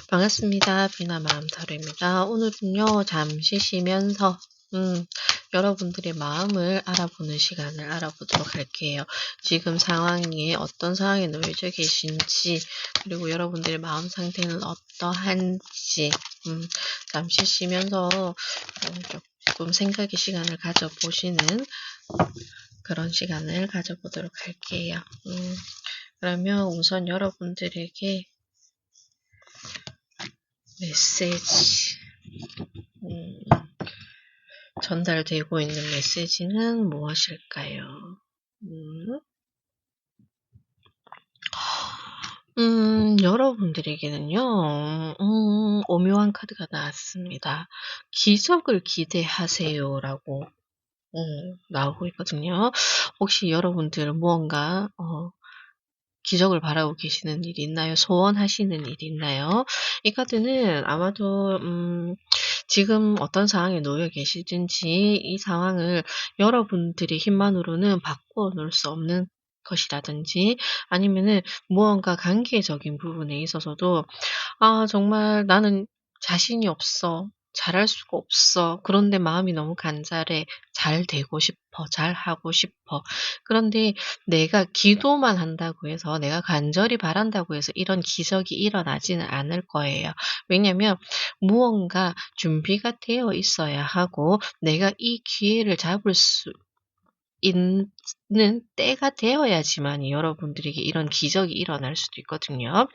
반갑습니다. 비나 마음타로입니다. 오늘은요, 잠시 쉬면서, 여러분들의 마음을 알아보는 시간을 알아보도록 할게요. 지금 상황이 어떤 상황에 놓여져 계신지, 그리고 여러분들의 마음 상태는 어떠한지, 잠시 쉬면서 조금 생각의 시간을 가져보시는 그런 시간을 가져보도록 할게요. 그러면 우선 여러분들에게 메시지, 전달되고 있는 메시지는 무엇일까요? 여러분들에게는요, 오묘한 카드가 나왔습니다. 기적을 기대하세요라고, 나오고 있거든요. 혹시 여러분들 무언가, 기적을 바라고 계시는 일이 있나요? 소원하시는 일이 있나요? 이 카드는 아마도 지금 어떤 상황에 놓여 계시든지 이 상황을 여러분들의 힘만으로는 바꿔 놓을 수 없는 것이라든지 아니면은 무언가 관계적인 부분에 있어서도 '아 정말 나는 자신이 없어. 잘할 수가 없어. 그런데 마음이 너무 간절해. 잘 되고 싶어. 잘하고 싶어.' 그런데 내가 기도만 한다고 해서 내가 간절히 바란다고 해서 이런 기적이 일어나지는 않을 거예요. 왜냐면 무언가 준비가 되어 있어야 하고 내가 이 기회를 잡을 수 있는 때가 되어야지만이 여러분들에게 이런 기적이 일어날 수도 있거든요.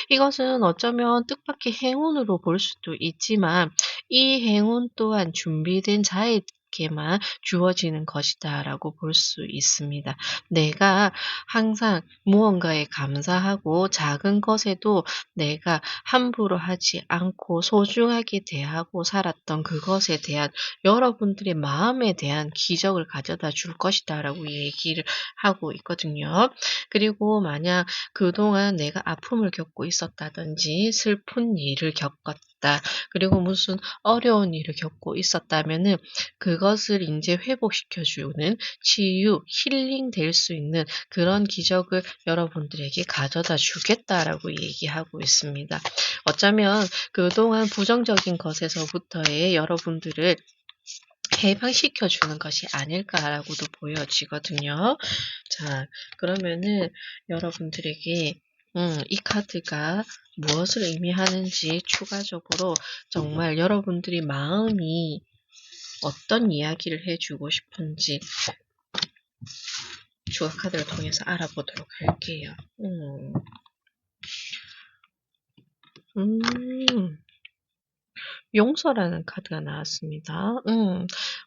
이것은 어쩌면 뜻밖의 행운으로 볼 수도 있지만 이 행운 또한 준비된 자에게만 주어지는 것이다라고 볼 수 있습니다. 내가 항상 무언가에 감사하고 작은 것에도 내가 함부로 하지 않고 소중하게 대하고 살았던 그것에 대한 여러분들의 마음에 대한 기적을 가져다 줄 것이다라고 얘기를 하고 있거든요. 그리고 만약 그동안 내가 아픔을 겪고 있었다든지 슬픈 일을 겪었다. 그리고 무슨 어려운 일을 겪고 있었다면은 그것을 인제 회복시켜 주는 치유, 힐링 될 수 있는 그런 기적을 여러분들에게 가져다 주겠다라고 얘기하고 있습니다. 어쩌면 그동안 부정적인 것에서부터의 여러분들을 해방시켜 주는 것이 아닐까라고도 보여지거든요. 자, 그러면은 여러분들에게 이 카드가 무엇을 의미하는지 추가적으로 정말 여러분들이 마음이 어떤 이야기를 해주고 싶은지 추가 카드를 통해서 알아보도록 할게요. 용서라는 카드가 나왔습니다.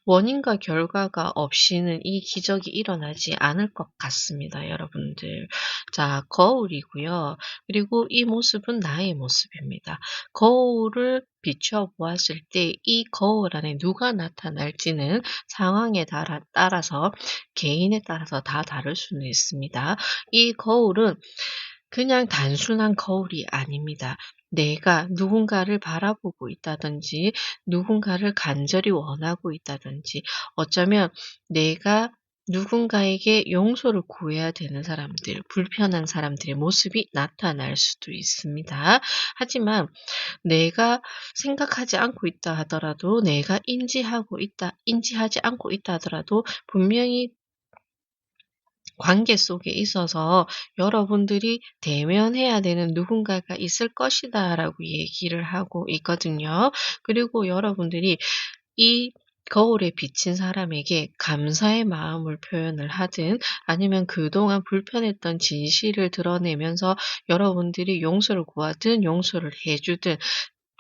원인과 결과가 없이는 이 기적이 일어나지 않을 것 같습니다, 여러분들. 자, 거울이고요. 그리고 이 모습은 나의 모습입니다. 거울을 비춰 보았을 때 이 거울 안에 누가 나타날지는 상황에 따라서 개인에 따라서 다 다를 수는 있습니다. 이 거울은 그냥 단순한 거울이 아닙니다. 내가 누군가를 바라보고 있다든지 누군가를 간절히 원하고 있다든지 어쩌면 내가 누군가에게 용서를 구해야 되는 사람들, 불편한 사람들의 모습이 나타날 수도 있습니다. 하지만 내가 생각하지 않고 있다 하더라도 내가 인지하지 않고 있다 하더라도 분명히 관계 속에 있어서 여러분들이 대면해야 되는 누군가가 있을 것이다라고 얘기를 하고 있거든요. 그리고 여러분들이 이 거울에 비친 사람에게 감사의 마음을 표현을 하든 아니면 그동안 불편했던 진실을 드러내면서 여러분들이 용서를 구하든 용서를 해 주든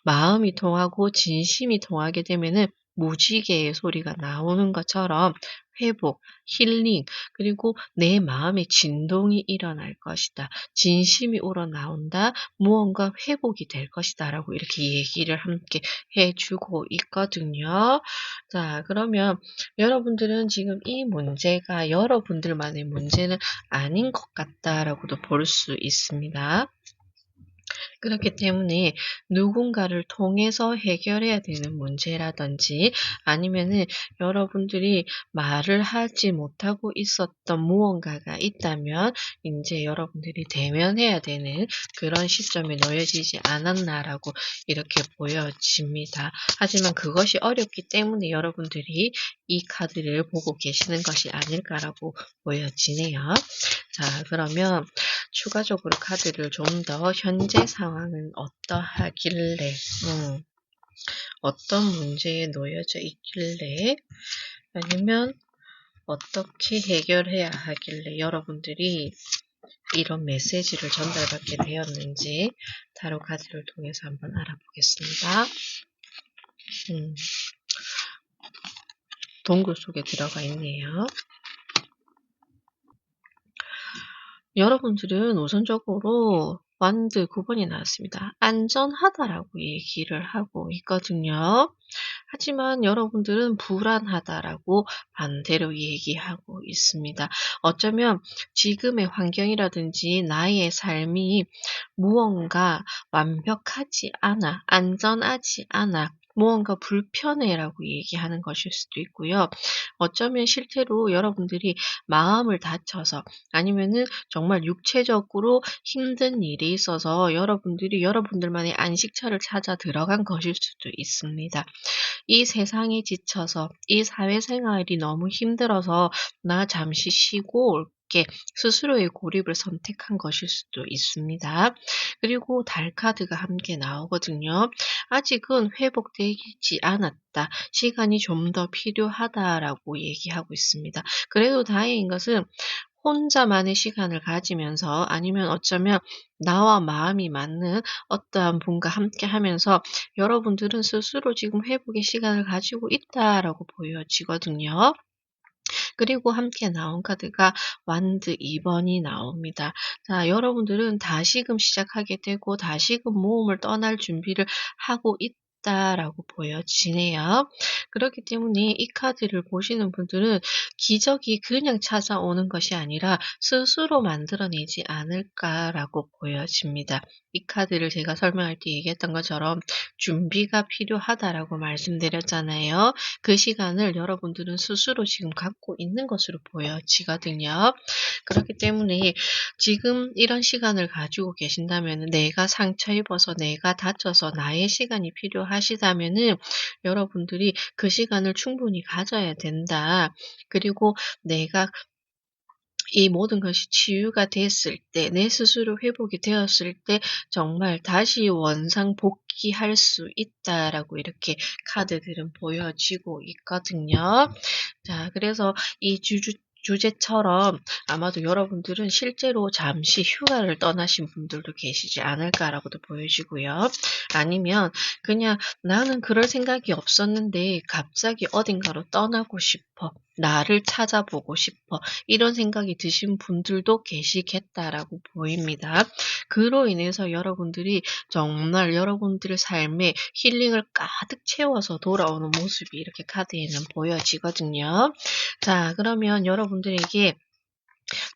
마음이 통하고 진심이 통하게 되면은 무지개의 소리가 나오는 것처럼 회복, 힐링, 그리고 내 마음의 진동이 일어날 것이다. 진심이 우러나온다. 무언가 회복이 될 것이다. 라고 이렇게 얘기를 함께 해주고 있거든요. 자, 그러면 여러분들은 지금 이 문제가 여러분들만의 문제는 아닌 것 같다라고도 볼 수 있습니다. 그렇기 때문에 누군가를 통해서 해결해야 되는 문제라든지 아니면은 여러분들이 말을 하지 못하고 있었던 무언가가 있다면 인제 여러분들이 대면해야 되는 그런 시점에 놓여지지 않았나라고 이렇게 보여집니다. 하지만 그것이 어렵기 때문에 여러분들이 이 카드를 보고 계시는 것이 아닐까라고 보여지네요. 자, 그러면 추가적으로 카드를 좀 더 현재 상황은 어떠하길래, 어떤 문제에 놓여져 있길래, 아니면 어떻게 해결해야 하길래 여러분들이 이런 메시지를 전달받게 되었는지 타로 카드를 통해서 한번 알아보겠습니다. 동굴 속에 들어가 있네요. 여러분들은 우선적으로 완드 9번이 나왔습니다. 안전하다라고 얘기를 하고 있거든요. 하지만 여러분들은 불안하다라고 반대로 얘기하고 있습니다. 어쩌면 지금의 환경이라든지 나의 삶이 무언가 완벽하지 않아, 안전하지 않아, 무언가 불편해라고 얘기하는 것일 수도 있고요. 어쩌면 실제로 여러분들이 마음을 다쳐서 아니면은 정말 육체적으로 힘든 일이 있어서 여러분들이 여러분들만의 안식처를 찾아 들어간 것일 수도 있습니다. 이 세상에 지쳐서 이 사회생활이 너무 힘들어서 나 잠시 쉬고 올게 스스로의 고립을 선택한 것일 수도 있습니다. 그리고 달 카드가 함께 나오거든요. 아직은 회복되지 않았다. 시간이 좀 더 필요하다라고 얘기하고 있습니다. 그래도 다행인 것은 혼자만의 시간을 가지면서 아니면 어쩌면 나와 마음이 맞는 어떠한 분과 함께 하면서 여러분들은 스스로 지금 회복의 시간을 가지고 있다라고 보여지거든요. 그리고 함께 나온 카드가 완드 2번이 나옵니다. 자, 여러분들은 다시금 시작하게 되고 다시금 모험을 떠날 준비를 하고 있다라고 보여지네요. 그렇기 때문에 이 카드를 보시는 분들은 기적이 그냥 찾아오는 것이 아니라 스스로 만들어내지 않을까라고 보여집니다. 이 카드를 제가 설명할 때 얘기했던 것처럼 준비가 필요하다라고 말씀드렸잖아요. 그 시간을 여러분들은 스스로 지금 갖고 있는 것으로 보여지거든요. 그렇기 때문에 지금 이런 시간을 가지고 계신다면 내가 상처 입어서 내가 다쳐서 나의 시간이 필요하시다면은 여러분들이 그 시간을 충분히 가져야 된다. 그리고 내가 이 모든 것이 치유가 됐을 때, 내 스스로 회복이 되었을 때 정말 다시 원상복귀할 수 있다라고 이렇게 카드들은 보여지고 있거든요. 자, 그래서 이 주제처럼 아마도 여러분들은 실제로 잠시 휴가를 떠나신 분들도 계시지 않을까라고도 보여지고요. 아니면 그냥 나는 그럴 생각이 없었는데 갑자기 어딘가로 떠나고 싶어. 나를 찾아보고 싶어. 이런 생각이 드신 분들도 계시겠다라고 보입니다. 그로 인해서 여러분들이 정말 여러분들의 삶에 힐링을 가득 채워서 돌아오는 모습이 이렇게 카드에는 보여지거든요. 자, 그러면 여러분들에게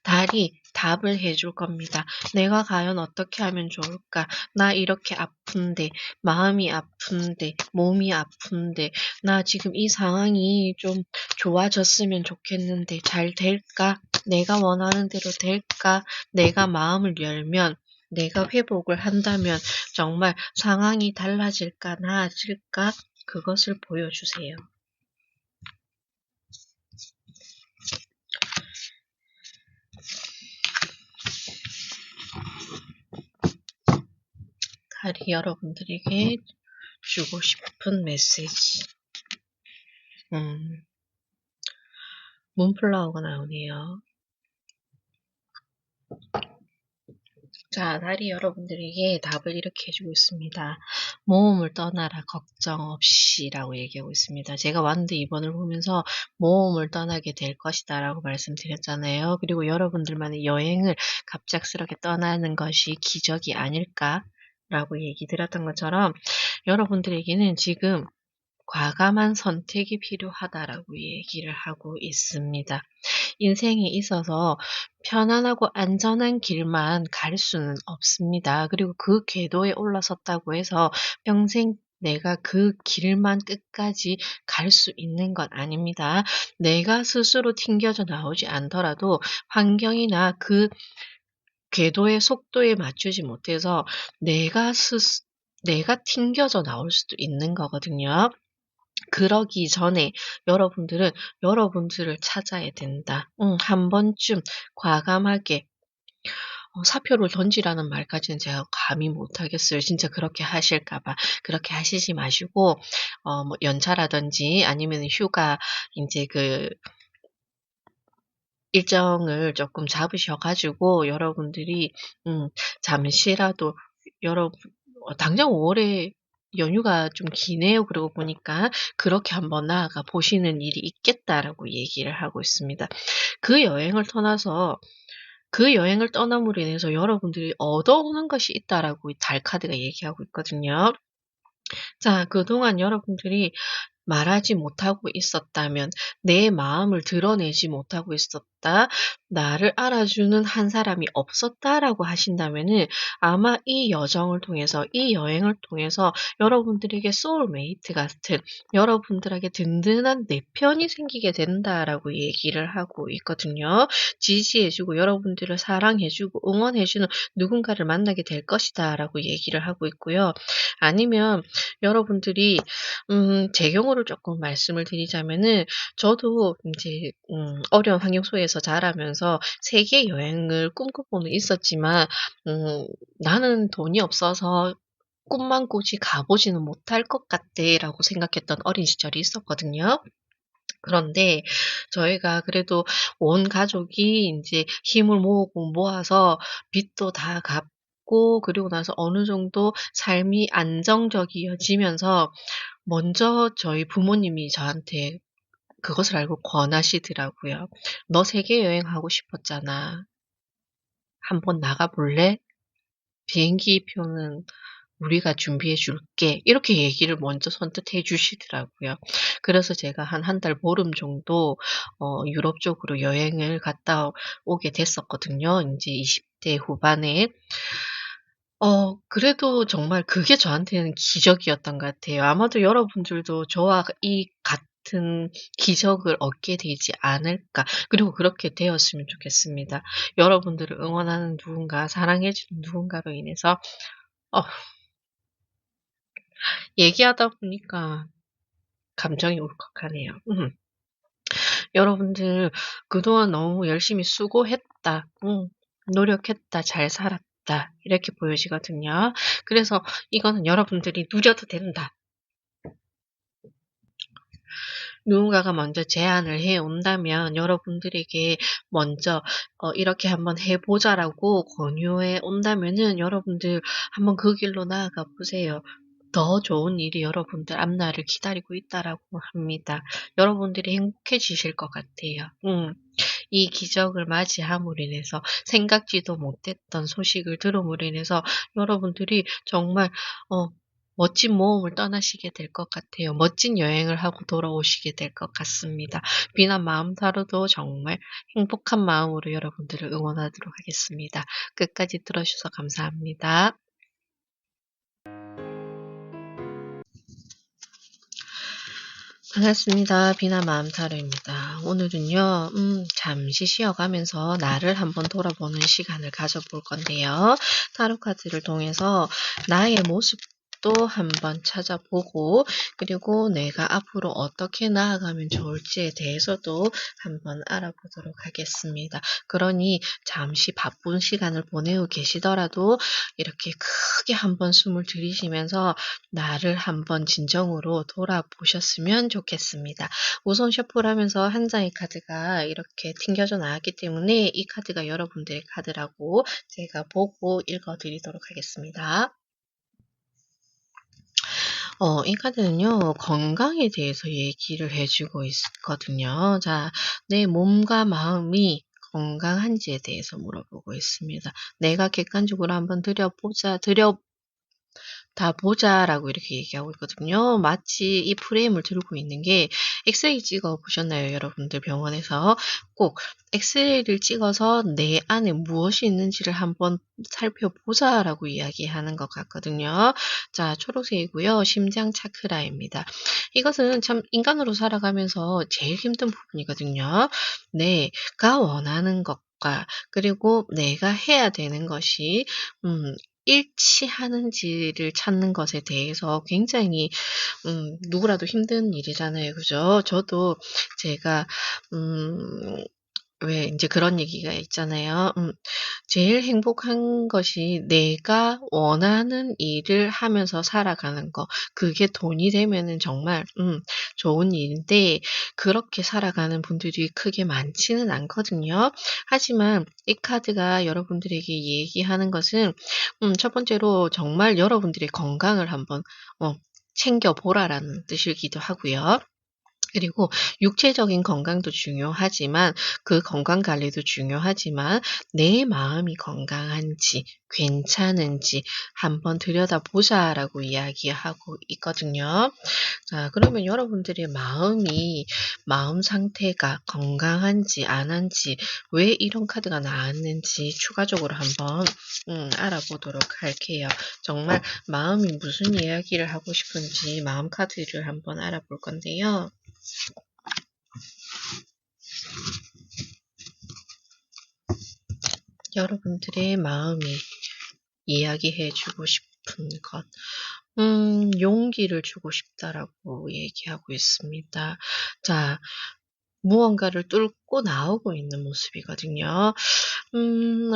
달이 답을 해줄 겁니다. 내가 과연 어떻게 하면 좋을까? 나 이렇게 아픈데, 마음이 아픈데, 몸이 아픈데, 나 지금 이 상황이 좀 좋아졌으면 좋겠는데 잘 될까? 내가 원하는 대로 될까? 내가 마음을 열면 내가 회복을 한다면 정말 상황이 달라질까, 나아질까? 그것을 보여주세요. 달이 여러분들에게 주고 싶은 메시지. 문플라워가 나오네요. 자, 달이 여러분들에게 답을 이렇게 해주고 있습니다. 모험을 떠나라 걱정 없이라고 얘기하고 있습니다. 제가 완드 2번을 보면서 모험을 떠나게 될 것이다 라고 말씀드렸잖아요. 그리고 여러분들만의 여행을 갑작스럽게 떠나는 것이 기적이 아닐까 라고 얘기 드렸던 것처럼 여러분들에게는 지금 과감한 선택이 필요하다라고 얘기를 하고 있습니다. 인생에 있어서 편안하고 안전한 길만 갈 수는 없습니다. 그리고 그 궤도에 올라섰다고 해서 평생 내가 그 길만 끝까지 갈 수 있는 건 아닙니다. 내가 스스로 튕겨져 나오지 않더라도 환경이나 그 궤도의 속도에 맞추지 못해서 내가 내가 튕겨져 나올 수도 있는 거거든요. 그러기 전에 여러분들은 여러분들을 찾아야 된다. 한 번쯤 과감하게 사표를 던지라는 말까지는 제가 감히 못하겠어요. 진짜 그렇게 하실까 봐. 그렇게 하시지 마시고 뭐 연차라든지 아니면 휴가 인제 그 일정을 쪼끔 잡으셔 가지고 여러분들이 잠시라도 여러분 당장 5 월에 연휴가 좀 기네요. 그러고 보니까 "그렇게 한번 나아가 보시는 일이 있겠다."라고 얘기를 하고 있습니다. 그 여행을 떠나서 그 여행을 떠남으로 인해서 여러분들이 얻어오는 것이 있다라고 이 달 카드가 얘기하고 있거든요. 자, 그동안 여러분들이 말하지 못하고 있었다면, 내 마음을 드러내지 못하고 있었다, 나를 알아주는 한 사람이 없었다라고 하신다면은 아마 이 여정을 통해서, 이 여행을 통해서 여러분들에게 소울메이트 같은 여러분들에게 든든한 내 편이 생기게 된다라고 얘기를 하고 있거든요. 지지해주고 여러분들을 사랑해주고 응원해주는 누군가를 만나게 될 것이다라고 얘기를 하고 있고요. 아니면 여러분들이 제 경우를 쪼끔 말씀을 드리자면은 저도 인제 어려운 환경 속에서 자라면서 세계 여행을 꿈꿔보는 있었지만 음 '나는 돈이 없어서 꿈만 꾸지 가 보지는 못할 것 같아.'라고 생각했던 어린 시절이 있었거든요. 그런데 저희가 그래도 온 가족이 인제 힘을 모으고 모아서 빚도 다 갚고 그리고 나서 어느 정도 삶이 안정적이어지면서 먼저 저희 부모님이 저한테 그것을 알고 권하시더라고요. "너 세계 여행하고 싶었잖아. 한번 나가 볼래? 비행기 표는 우리가 준비해 줄게." 이렇게 얘기를 먼저 선뜻해 주시더라고요. 그래서 제가 한 달 보름 정도 유럽 쪽으로 여행을 갔다 오게 됐었거든요, 인제 20대 후반에. 그래도 정말 그게 저한테는 기적이었던 것 같아요. 아마도 여러분들도 저와 이 같은 기적을 얻게 되지 않을까. 그리고 그렇게 되었으면 좋겠습니다. 여러분들을 응원하는 누군가, 사랑해 주는 누군가로 인해서 어 얘기하다 보니까 감정이 울컥하네요. 여러분들 그동안 너무 열심히 수고했다. 노력했다. 잘 살았다. 이렇게 보여지거든요. 그래서 이거는 여러분들이 누려도 된다. 누군가가 먼저 제안을 해 온다면 여러분들에게 먼저 "이렇게 한번 해 보자."라고 권유해 온다면은 여러분들 한번 그 길로 나아가 보세요. 더 좋은 일이 여러분들 앞날을 기다리고 있다라고 합니다. 여러분들이 행복해지실 것 같아요. 이 기적을 맞이함으로 인해서 생각지도 못했던 소식을 들음으로 인해서 여러분들이 정말 어 멋진 모험을 떠나시게 될 것 같아요. 멋진 여행을 하고 돌아오시게 될 것 같습니다. 비난 마음 다루도 정말 행복한 마음으로 여러분들을 응원하도록 하겠습니다. 끝까지 들어 주셔서 감사합니다. 반갑습니다. 비나 마음타로입니다. 오늘은요, 잠시 쉬어가면서 나를 한번 돌아보는 시간을 가져볼 건데요. 타로 카드를 통해서 나의 모습도 한번 찾아보고, 그리고 내가 앞으로 어떻게 나아가면 좋을지에 대해서도 한번 알아보도록 하겠습니다. 그러니 잠시 바쁜 시간을 보내고 계시더라도 이렇게 크게 한번 숨을 들이쉬면서 나를 한번 진정으로 돌아보셨으면 좋겠습니다. 우선 셔플 하면서 한 장의 카드가 이렇게 튕겨져 나왔기 때문에 이 카드가 여러분들의 카드라고 제가 보고 읽어 드리도록 하겠습니다. 이 카드는요, 건강에 대해서 얘기를 해 주고 있거든요. 자, 내 몸과 마음이 건강한지에 대해서 물어보고 있습니다. 내가 객관적으로 한번 다 보자라고 이렇게 얘기하고 있거든요. 마치 이 프레임을 들고 있는 게 엑스레이 찍어 보셨나요, 여러분들 병원에서? 꼭 엑스레이를 찍어서 내 안에 무엇이 있는지를 한번 살펴보자라고 이야기하는 것 같거든요. 자, 초록색이고요. 심장 차크라입니다. 이것은 참 인간으로 살아가면서 제일 힘든 부분이거든요. 내가 원하는 것과 그리고 내가 해야 되는 것이 일치하는지를 찾는 것에 대해서 굉장히 누구라도 힘든 일이잖아요. 그죠? 저도 제가 왜 인제 그런 얘기가 있잖아요. 제일 행복한 것이 내가 원하는 일을 하면서 살아가는 거. 그게 돈이 되면은 정말 좋은 일인데 그렇게 살아가는 분들이 크게 많지는 않거든요. 하지만 이 카드가 여러분들에게 얘기하는 것은 첫 번째로 정말 여러분들의 건강을 한번 챙겨 보라라는 뜻이기도 하고요. 그리고 육체적인 건강도 중요하지만 그 건강 관리도 중요하지만 내 마음이 건강한지 괜찮은지 한번 들여다보자라고 이야기하고 있거든요. 자, 그러면 여러분들의 마음 상태가 건강한지 안 한지 왜 이런 카드가 나왔는지 추가적으로 한번 알아보도록 할게요. 정말 마음이 무슨 이야기를 하고 싶은지 마음 카드를 한번 알아볼 건데요. 여러분들의 마음이 이야기해 주고 싶은 것. 용기를 주고 싶다라고 얘기하고 있습니다. 자, 무언가를 뚫고 나오고 있는 모습이거든요.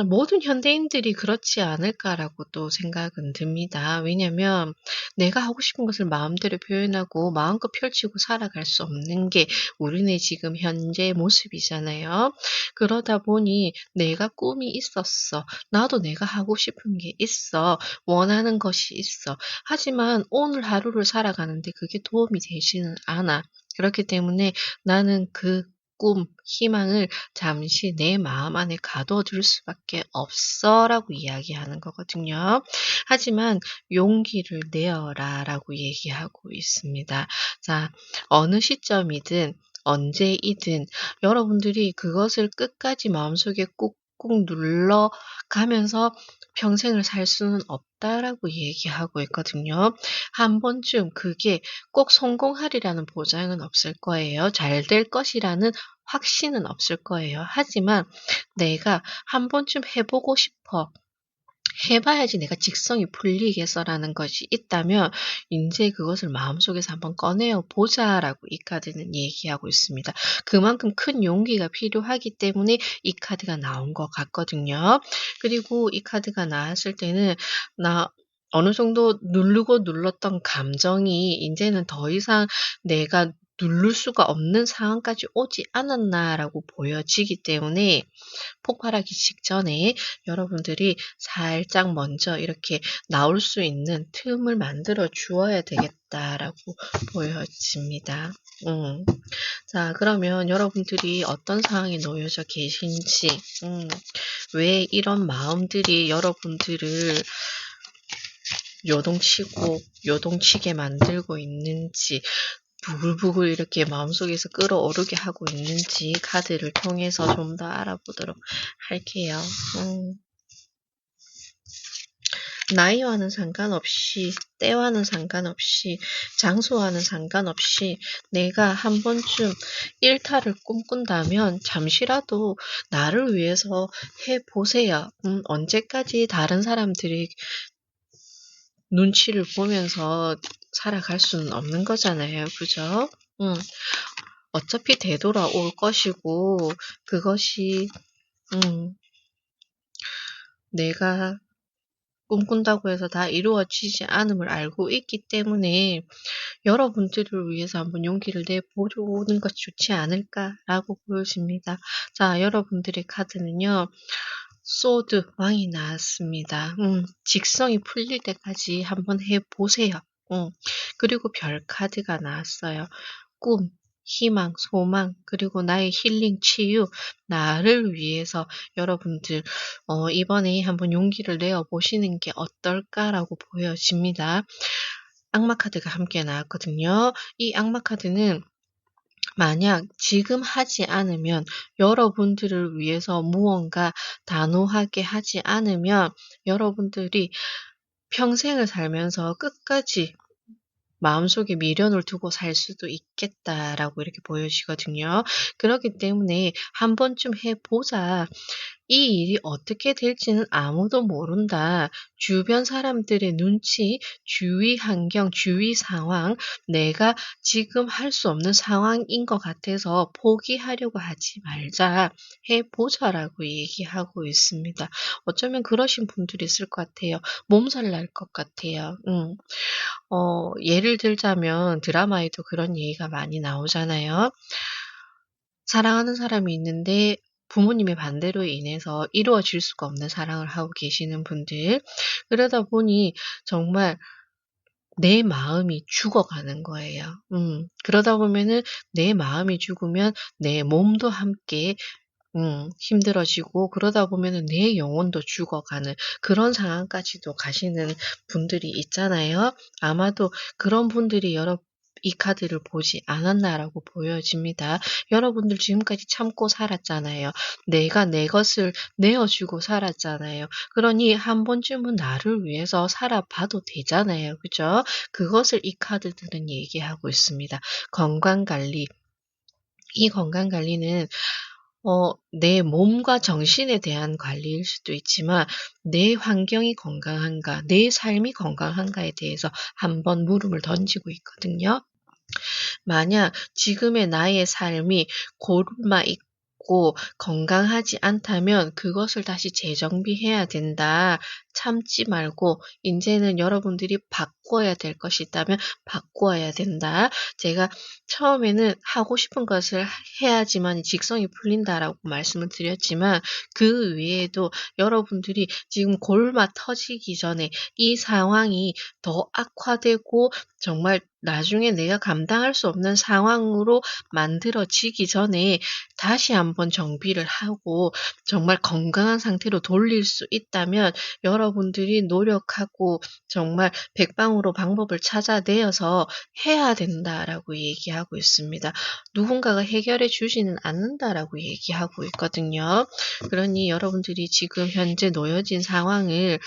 모든 현대인들이 그렇지 않을까라고 또 생각은 듭니다. 왜냐면 내가 하고 싶은 것을 마음대로 표현하고 마음껏 펼치고 살아갈 수 없는 게 우리네 지금 현재 모습이잖아요. 그러다 보니 내가 꿈이 있었어. 나도 내가 하고 싶은 게 있어. 원하는 것이 있어. 하지만 오늘 하루를 살아가는데 그게 도움이 되지는 않아. 그렇기 때문에 나는 그 꿈, 희망을 잠시 내 마음 안에 가둬둘 수밖에 없어라고 이야기하는 거거든요. 하지만 용기를 내어라라고 얘기하고 있습니다. 자, 어느 시점이든 언제이든 여러분들이 그것을 끝까지 마음속에 꾹꾹 눌러가면서 평생을 살 수는 없다라고 얘기하고 있거든요. 한 번쯤 그게 꼭 성공하리라는 보장은 없을 거예요. 잘 될 것이라는 확신은 없을 거예요. 하지만 내가 한 번쯤 해보고 싶어. 해봐야지 내가 직성이 풀리겠어라는 것이 있다면 인제 그것을 마음속에서 한번 꺼내어 보자라고 이 카드는 얘기하고 있습니다. 그만큼 큰 용기가 필요하기 때문에 이 카드가 나온 것 같거든요. 그리고 이 카드가 나왔을 때는 나 어느 정도 누르고 눌렀던 감정이 인제는 더 이상 내가 누를 수가 없는 상황까지 오지 않았나라고 보여지기 때문에 폭발하기 직전에 여러분들이 살짝 먼저 이렇게 나올 수 있는 틈을 만들어 주어야 되겠다라고 보여집니다. 자, 그러면 여러분들이 어떤 상황에 놓여져 계신지, 왜 이런 마음들이 여러분들을 요동치고 요동치게 만들고 있는지, 부글부글 이렇게 마음속에서 끌어오르게 하고 있는지 카드를 통해서 좀 더 알아보도록 할게요. 나이와는 상관없이, 때와는 상관없이, 장소와는 상관없이 내가 한 번쯤 일탈을 꿈꾼다면 잠시라도 나를 위해서 해보세요. 언제까지 다른 사람들이 눈치를 보면서 살아갈 수는 없는 거잖아요. 그죠? 어차피 되돌아올 것이고 그것이 내가 꿈꾼다고 해서 다 이루어지지 않음을 알고 있기 때문에 여러분들을 위해서 한번 용기를 내보는 것이 좋지 않을까라고 보여집니다. 자, 여러분들의 카드는요. 소드 왕이 나왔습니다. 직성이 풀릴 때까지 한번 해보세요. 그리고 별 카드가 나왔어요. 꿈, 희망, 소망, 그리고 나의 힐링, 치유, 나를 위해서 여러분들 이번에 한번 용기를 내어 보시는 게 어떨까라고 보여집니다. 악마 카드가 함께 나왔거든요. 이 악마 카드는 만약 지금 하지 않으면, 여러분들을 위해서 무언가 단호하게 하지 않으면 여러분들이 평생을 살면서 끝까지 마음속에 미련을 두고 살 수도 있겠다라고 이렇게 보여지거든요. 그렇기 때문에 한 번쯤 해보자. 이 일이 어떻게 될지는 아무도 모른다. 주변 사람들의 눈치, 주위 환경, 주위 상황, 내가 지금 할 수 없는 상황인 것 같아서 포기하려고 하지 말자. 해보자라고 얘기하고 있습니다. 어쩌면 그러신 분들이 있을 것 같아요. 몸살 날 것 같아요. 예를 들자면 드라마에도 그런 얘기가 많이 나오잖아요. 사랑하는 사람이 있는데 부모님의 반대로 인해서 이루어질 수가 없는 사랑을 하고 계시는 분들. 그러다 보니 정말 내 마음이 죽어가는 거예요. 그러다 보면은 내 마음이 죽으면 내 몸도 함께 힘들어지고, 그러다 보면은 내 영혼도 죽어가는 그런 상황까지도 가시는 분들이 있잖아요. 아마도 그런 분들이 이 카드를 보지 않았나라고 보여집니다. 여러분들 지금까지 참고 살았잖아요. 내가 내 것을 내어주고 살았잖아요. 그러니 한 번쯤은 나를 위해서 살아봐도 되잖아요. 그죠? 그것을 이 카드들은 얘기하고 있습니다. 건강관리. 이 건강관리는 내 몸과 정신에 대한 관리일 수도 있지만, 내 환경이 건강한가, 내 삶이 건강한가에 대해서 한번 물음을 던지고 있거든요. 만약 지금의 나의 삶이 고름마 있고 건강하지 않다면 그것을 다시 재정비해야 된다. 참지 말고 인제는 여러분들이 바꿔야 될 것이 있다면 바꿔야 된다. 제가 처음에는 하고 싶은 것을 해야지만 직성이 풀린다라고 말씀을 드렸지만, 그 외에도 여러분들이 지금 골마 터지기 전에 이 상황이 더 악화되고 정말 나중에 내가 감당할 수 없는 상황으로 만들어지기 전에 다시 한번 정비를 하고 정말 건강한 상태로 돌릴 수 있다면 여러분들이 노력하고 정말 백방으로 방법을 찾아내어서 해야 된다라고 얘기하고 있습니다. 누군가가 해결해 주지는 않는다라고 얘기하고 있거든요. 그러니 여러분들이 지금 현재 놓여진 상황을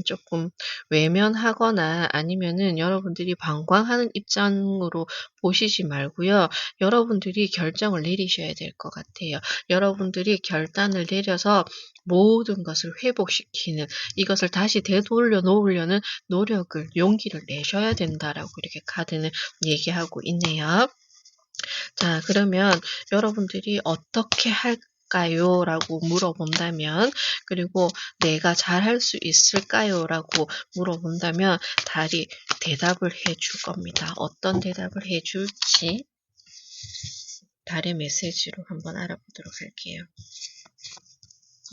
조금 외면하거나 아니면은 여러분들이 방광하는 입장으로 보시지 말고요. 여러분들이 결정을 내리셔야 될 것 같아요. 여러분들이 결단을 내려서 모든 것을 회복시키는, 이것을 다시 되돌려 놓으려는 노력을, 용기를 내셔야 된다라고 이렇게 카드는 얘기하고 있네요. 자, 그러면 여러분들이 어떻게 할까요? 라고 물어본다면, 그리고 내가 잘할 수 있을까요? 라고 물어본다면 달이 대답을 해줄 겁니다. 어떤 대답을 해줄지 달의 메시지로 한번 알아보도록 할게요.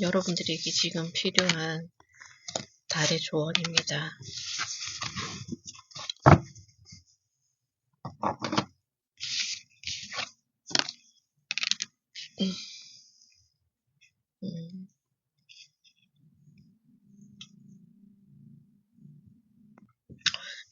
여러분들에게 지금 필요한 달의 조언입니다. 음.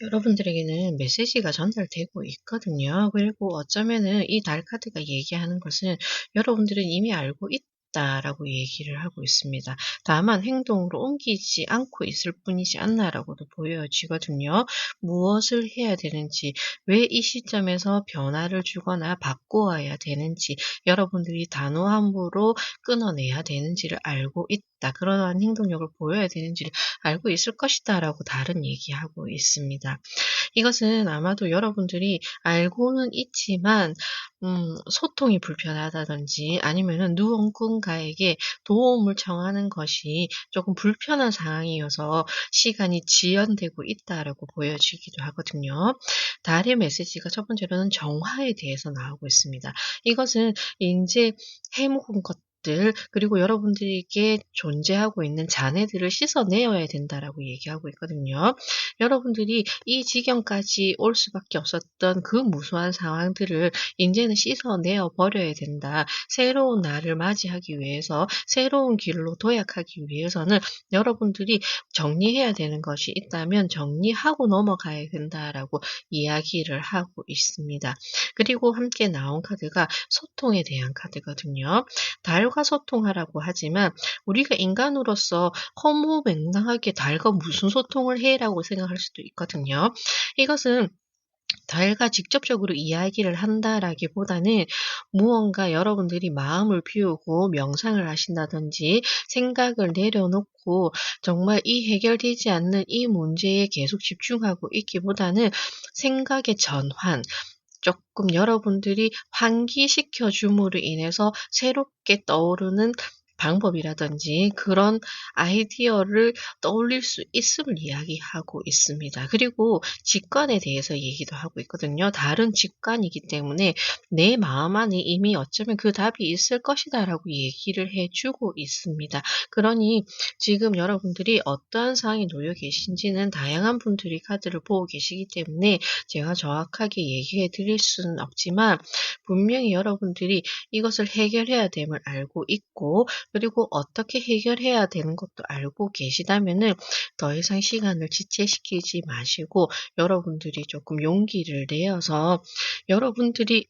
여러분들에게는 메시지가 전달되고 있거든요. 그리고 어쩌면은 이 달 카드가 얘기하는 것은 여러분들은 이미 알고 있다라고 얘기를 하고 있습니다. 다만 행동으로 옮기지 않고 있을 뿐이지 않나라고도 보여지거든요. 무엇을 해야 되는지, 왜 이 시점에서 변화를 주거나 바꾸어야 되는지, 여러분들이 단호함으로 끊어내야 되는지를 알고 있다. 그러한 행동력을 보여야 되는지를 알고 있을 것이다라고 다른 얘기하고 있습니다. 이것은 아마도 여러분들이 알고는 있지만 소통이 불편하다든지 아니면은 누군가에게 도움을 청하는 것이 조금 불편한 상황이어서 시간이 지연되고 있다라고 보여지기도 하거든요. 달의 메시지가 첫 번째로는 정화에 대해서 나오고 있습니다. 이것은 인제 해묵은 것들, 그리고 여러분들에게 존재하고 있는 잔해들을 씻어내어야 된다라고 얘기하고 있거든요. 여러분들이 이 지경까지 올 수밖에 없었던 그 무수한 상황들을 인제는 씻어내어 버려야 된다. 새로운 날을 맞이하기 위해서 새로운 길로 도약하기 위해서는 여러분들이 정리해야 되는 것이 있다면 정리하고 넘어가야 된다라고 이야기를 하고 있습니다. 그리고 함께 나온 카드가 소통에 대한 카드거든요. 달과 소통하라고 하지만 우리가 인간으로서 허무맹랑하게 달과 무슨 소통을 해라고 생각할 수도 있거든요. 이것은 달과 직접적으로 이야기를 한다라기보다는 무언가 여러분들이 마음을 비우고 명상을 하신다든지 생각을 내려놓고 정말 이 해결되지 않는 이 문제에 계속 집중하고 있기보다는 생각의 전환, 조금 여러분들이 환기시켜 줌으로 인해서 새롭게 떠오르는 방법이라든지 그런 아이디어를 떠올릴 수 있음을 이야기하고 있습니다. 그리고 직관에 대해서 얘기도 하고 있거든요. 다른 직관이기 때문에 내 마음 안에 이미 어쩌면 그 답이 있을 것이다라고 얘기를 해주고 있습니다. 그러니 지금 여러분들이 어떠한 상황에 놓여 계신지는 다양한 분들이 카드를 보고 계시기 때문에 제가 정확하게 얘기해 드릴 수는 없지만 분명히 여러분들이 이것을 해결해야 됨을 알고 있고 그리고 어떻게 해결해야 되는 것도 알고 계시다면은 더 이상 시간을 지체시키지 마시고 여러분들이 조금 용기를 내어서 여러분들이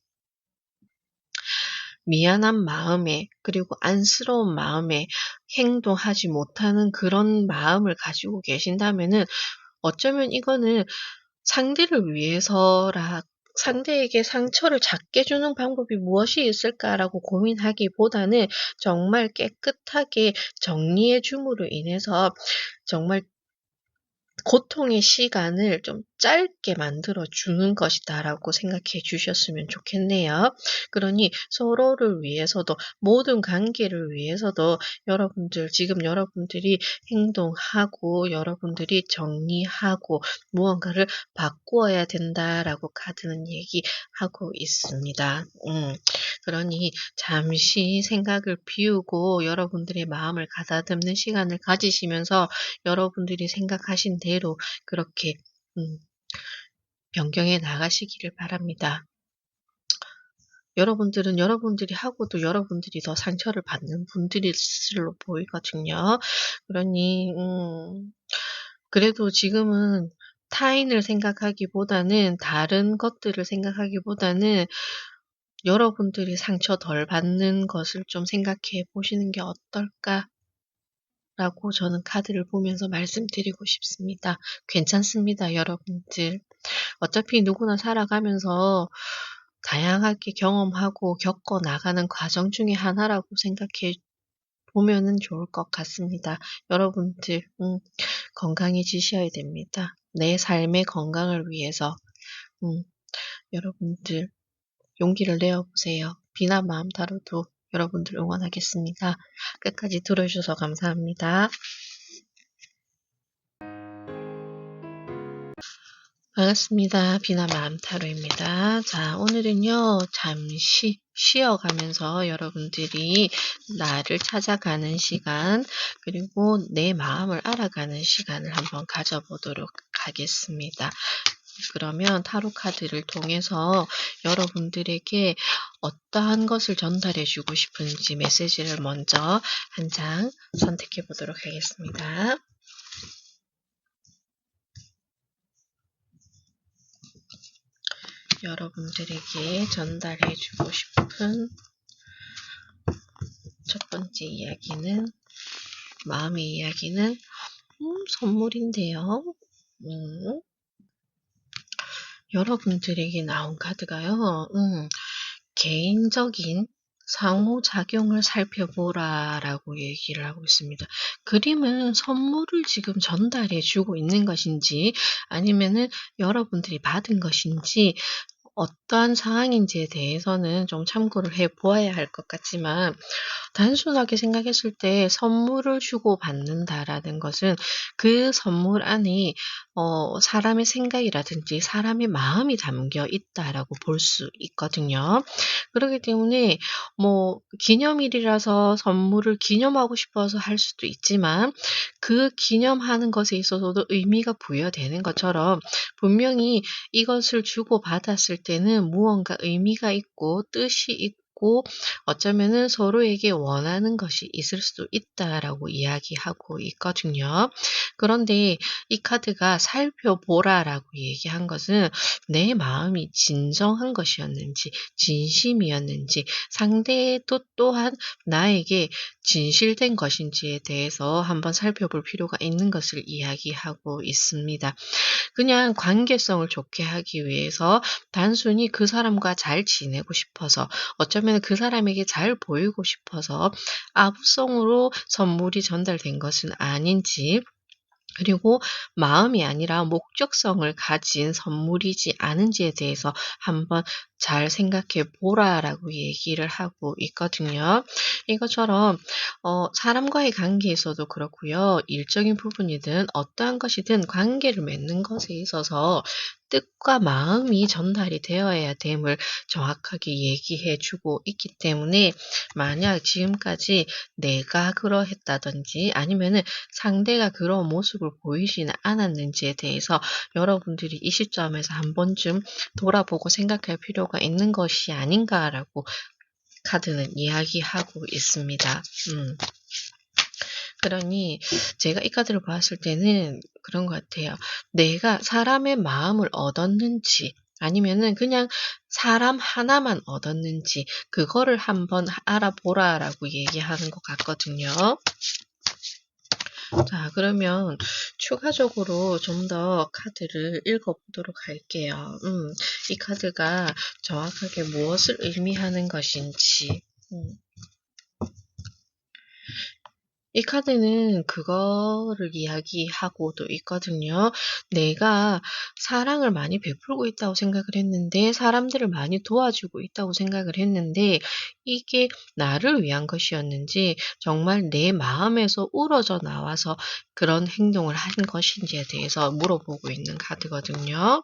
미안한 마음에 그리고 안쓰러운 마음에 행동하지 못하는 그런 마음을 가지고 계신다면은 어쩌면 이거는 상대를 위해서라 상대에게 상처를 작게 주는 방법이 무엇이 있을까라고 고민하기보다는 정말 깨끗하게 정리해 줌으로 인해서 정말 고통의 시간을 좀 짧게 만들어 주는 것이다라고 생각해 주셨으면 좋겠네요. 그러니 서로를 위해서도 모든 관계를 위해서도 여러분들 지금 여러분들이 행동하고 여러분들이 정리하고 무언가를 바꾸어야 된다라고 카드는 얘기하고 있습니다. 그러니 잠시 생각을 비우고 여러분들의 마음을 가다듬는 시간을 가지시면서 여러분들이 생각하신 대로 그렇게 변경해 나가시기를 바랍니다. 여러분들은 여러분들이 하고도 여러분들이 더 상처를 받는 분들일 로 보이거든요. 그러니 그래도 지금은 타인을 생각하기보다는 다른 것들을 생각하기보다는 여러분들이 상처 덜 받는 것을 좀 생각해 보시는 게 어떨까? 라고 저는 카드를 보면서 말씀드리고 싶습니다. 괜찮습니다, 여러분들. 어차피 누구나 살아가면서 다양하게 경험하고 겪어 나가는 과정 중에 하나라고 생각해 보면은 좋을 것 같습니다. 여러분들, 건강해지셔야 됩니다. 내 삶의 건강을 위해서, 여러분들, 용기를 내어보세요. 비난 마음 타로도 여러분들 응원하겠습니다. 끝까지 들어주셔서 감사합니다. 반갑습니다. 비나 마음타로입니다. 자, 오늘은요, 잠시 쉬어가면서 여러분들이 나를 찾아가는 시간, 그리고 내 마음을 알아가는 시간을 한번 가져보도록 하겠습니다. 그러면 타로 카드를 통해서 여러분들에게 어떠한 것을 전달해 주고 싶은지 메시지를 먼저 한 장 선택해 보도록 하겠습니다. 여러분들에게 전달해 주고 싶은 첫 번째 이야기는 마음의 이야기는 선물인데요. 여러분들에게 나온 카드가요. 개인적인 상호작용을 살펴보라 라고 얘기를 하고 있습니다. 그림은 선물을 지금 전달해 주고 있는 것인지 아니면은 여러분들이 받은 것인지 어떠한 상황인지에 대해서는 좀 참고를 해 보아야 할 것 같지만 단순하게 생각했을 때 '선물을 주고받는다.'라는 것은 그 선물 안에 사람의 생각이라든지 사람의 마음이 담겨 있다라고 볼 수 있거든요. 그러기 때문에 뭐 기념일이라서 선물을 기념하고 싶어서 할 수도 있지만 그 기념하는 것에 있어서도 의미가 부여되는 것처럼 분명히 이것을 주고받았을 때는 무언가 의미가 있고 뜻이 있고 어쩌면은 서로에게 원하는 것이 있을 수도 있다라고 이야기하고 있거든요. 그런데 이 카드가 살펴보라라고 얘기한 것은 내 마음이 진정한 것이었는지 진심이었는지 상대의 뜻 또한 나에게 진실된 것인지에 대해서 한번 살펴볼 필요가 있는 것을 이야기하고 있습니다. 그냥 관계성을 좋게 하기 위해서 단순히 그 사람과 잘 지내고 싶어서 어쩌면 그 사람에게 잘 보이고 싶어서 아부성으로 선물이 전달된 것은 아닌지 그리고 마음이 아니라 목적성을 가진 선물이지 않은지에 대해서 한번 잘 생각해 보라라고 얘기를 하고 있거든요. 이것처럼 사람과의 관계에서도 그렇고요. 일적인 부분이든 어떠한 것이든 관계를 맺는 것에 있어서 뜻과 마음이 전달이 되어야 됨을 정확하게 얘기해 주고 있기 때문에 만약 지금까지 내가 그러했다든지 아니면은 상대가 그런 모습을 보이지는 않았는지에 대해서 여러분들이 이 시점에서 한 번쯤 돌아보고 생각할 필요가 있는 것이 아닌가라고 카드는 이야기하고 있습니다. 그러니 제가 이 카드를 봤을 때는 그런 것 같아요. 내가 사람의 마음을 얻었는지 아니면은 그냥 사람 하나만 얻었는지 그거를 한번 알아보라라고 얘기하는 것 같거든요. 자, 그러면 추가적으로 좀 더 카드를 읽어보도록 할게요. 이 카드가 정확하게 무엇을 의미하는 것인지. 이 카드는 그거를 이야기하고도 있거든요. 내가 사랑을 많이 베풀고 있다고 생각을 했는데, 사람들을 많이 도와주고 있다고 생각을 했는데, 이게 나를 위한 것이었는지, 정말 내 마음에서 우러져 나와서 그런 행동을 한 것인지에 대해서 물어보고 있는 카드거든요.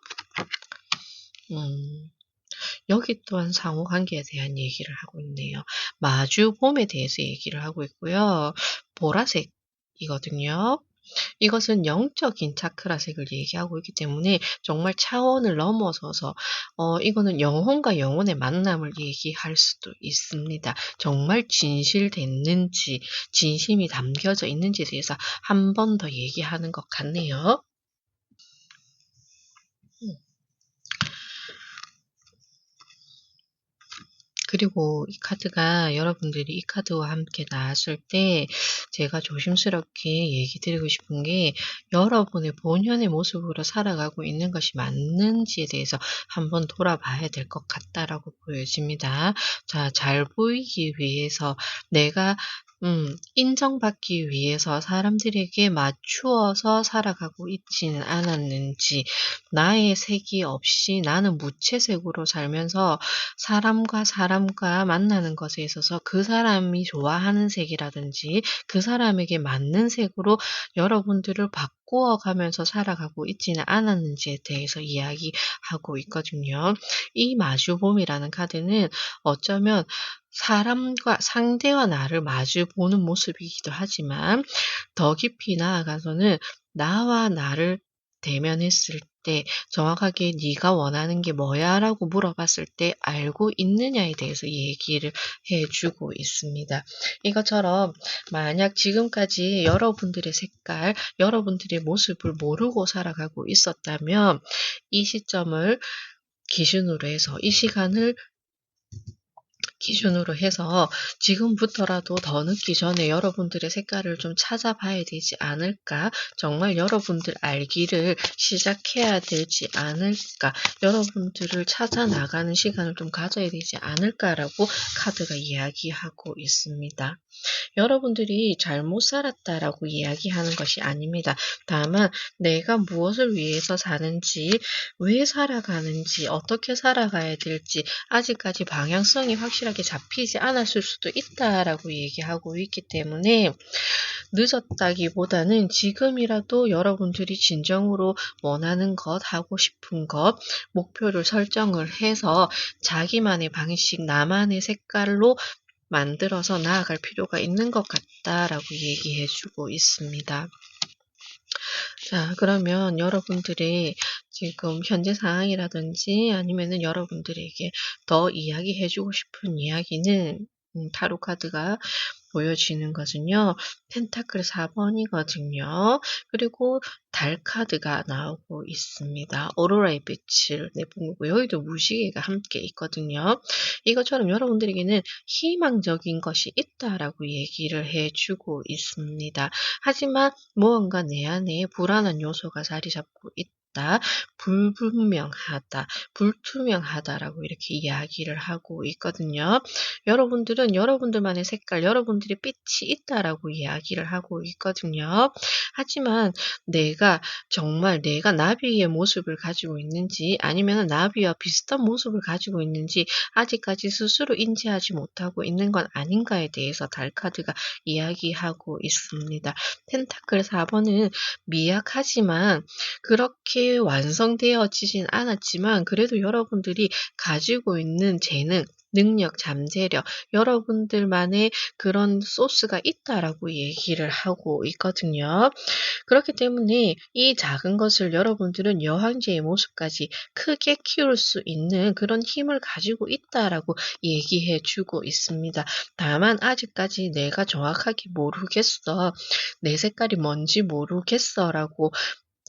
여기 또한 상호 관계에 대한 얘기를 하고 있네요. 마주봄에 대해서 얘기를 하고 있고요. 보라색이거든요. 이것은 영적인 차크라색을 얘기하고 있기 때문에 정말 차원을 넘어서서 이거는 영혼과 영혼의 만남을 얘기할 수도 있습니다. 정말 진실됐는지 진심이 담겨져 있는지에 대해서 한 번 더 얘기하는 것 같네요. 그리고 이 카드가 여러분들이 이 카드와 함께 나왔을 때 제가 조심스럽게 얘기 드리고 싶은 게 여러분의 본연의 모습으로 살아가고 있는 것이 맞는지에 대해서 한번 돌아봐야 될 것 같다라고 보여집니다. 자, 잘 보이기 위해서 내가 인정받기 위해서 사람들에게 맞추어서 살아가고 있지는 않았는지, 나의 색이 없이 나는 무채색으로 살면서 사람과 만나는 것에 있어서 그 사람이 좋아하는 색이라든지 그 사람에게 맞는 색으로 여러분들을 바꾸어 가면서 살아가고 있지는 않았는지에 대해서 이야기하고 있거든요. 이 마주봄이라는 카드는 어쩌면 사람과 상대와 나를 마주 보는 모습이기도 하지만 더 깊이 나아가서는 나와 나를 대면했을 때 정확하게 "네가 원하는 게 뭐야?"라고 물어봤을 때 알고 있느냐에 대해서 얘기를 해 주고 있습니다. 이것처럼 만약 지금까지 여러분들의 색깔, 여러분들의 모습을 모르고 살아가고 있었다면 이 시점을 기준으로 해서 이 시간을 기준으로 해서 지금부터라도 더 늦기 전에 여러분들의 색깔을 좀 찾아봐야 되지 않을까? 정말 여러분들 알기를 시작해야 되지 않을까? 여러분들을 찾아 나가는 시간을 좀 가져야 되지 않을까라고 카드가 이야기하고 있습니다. 여러분들이 잘못 살았다라고 이야기하는 것이 아닙니다. 다만 내가 무엇을 위해서 사는지, 왜 살아가는지, 어떻게 살아가야 될지 아직까지 방향성이 확실하게 잡히지 않았을 수도 있다라고 얘기하고 있기 때문에 늦었다기보다는 지금이라도 여러분들이 진정으로 원하는 것, 하고 싶은 것, 목표를 설정을 해서 자기만의 방식, 나만의 색깔로 만들어서 나아갈 필요가 있는 것 같다라고 얘기해 주고 있습니다. 자, 그러면 여러분들의 지금 현재 상황이라든지 아니면은 여러분들에게 더 이야기해 주고 싶은 이야기는 타로 카드가 보여지는 것은요. 펜타클 4번이거든요. 그리고 달 카드가 나오고 있습니다. 오로라의 빛을 내뿜고 여기도 무지개가 함께 있거든요. 이것처럼 여러분들에게는 희망적인 것이 있다라고 얘기를 해주고 있습니다. 하지만 무언가 내 안에 불안한 요소가 자리 잡고 있다. 불분명하다, 불투명하다라고 이렇게 이야기를 하고 있거든요. 여러분들은 여러분들만의 색깔, 여러분들의 빛이 있다라고 이야기를 하고 있거든요. 하지만 정말 내가 나비의 모습을 가지고 있는지 아니면 나비와 비슷한 모습을 가지고 있는지 아직까지 스스로 인지하지 못하고 있는 건 아닌가에 대해서 달카드가 이야기하고 있습니다. 펜타클 4번은 미약하지만 그렇게 완성되어지진 않았지만 그래도 여러분들이 가지고 있는 재능, 능력, 잠재력, 여러분들만의 그런 소스가 있다라고 얘기를 하고 있거든요. 그렇기 때문에 이 작은 것을 여러분들은 여왕제의 모습까지 크게 키울 수 있는 그런 힘을 가지고 있다라고 얘기해 주고 있습니다. 다만 아직까지 내가 정확하게 모르겠어. 내 색깔이 뭔지 모르겠어라고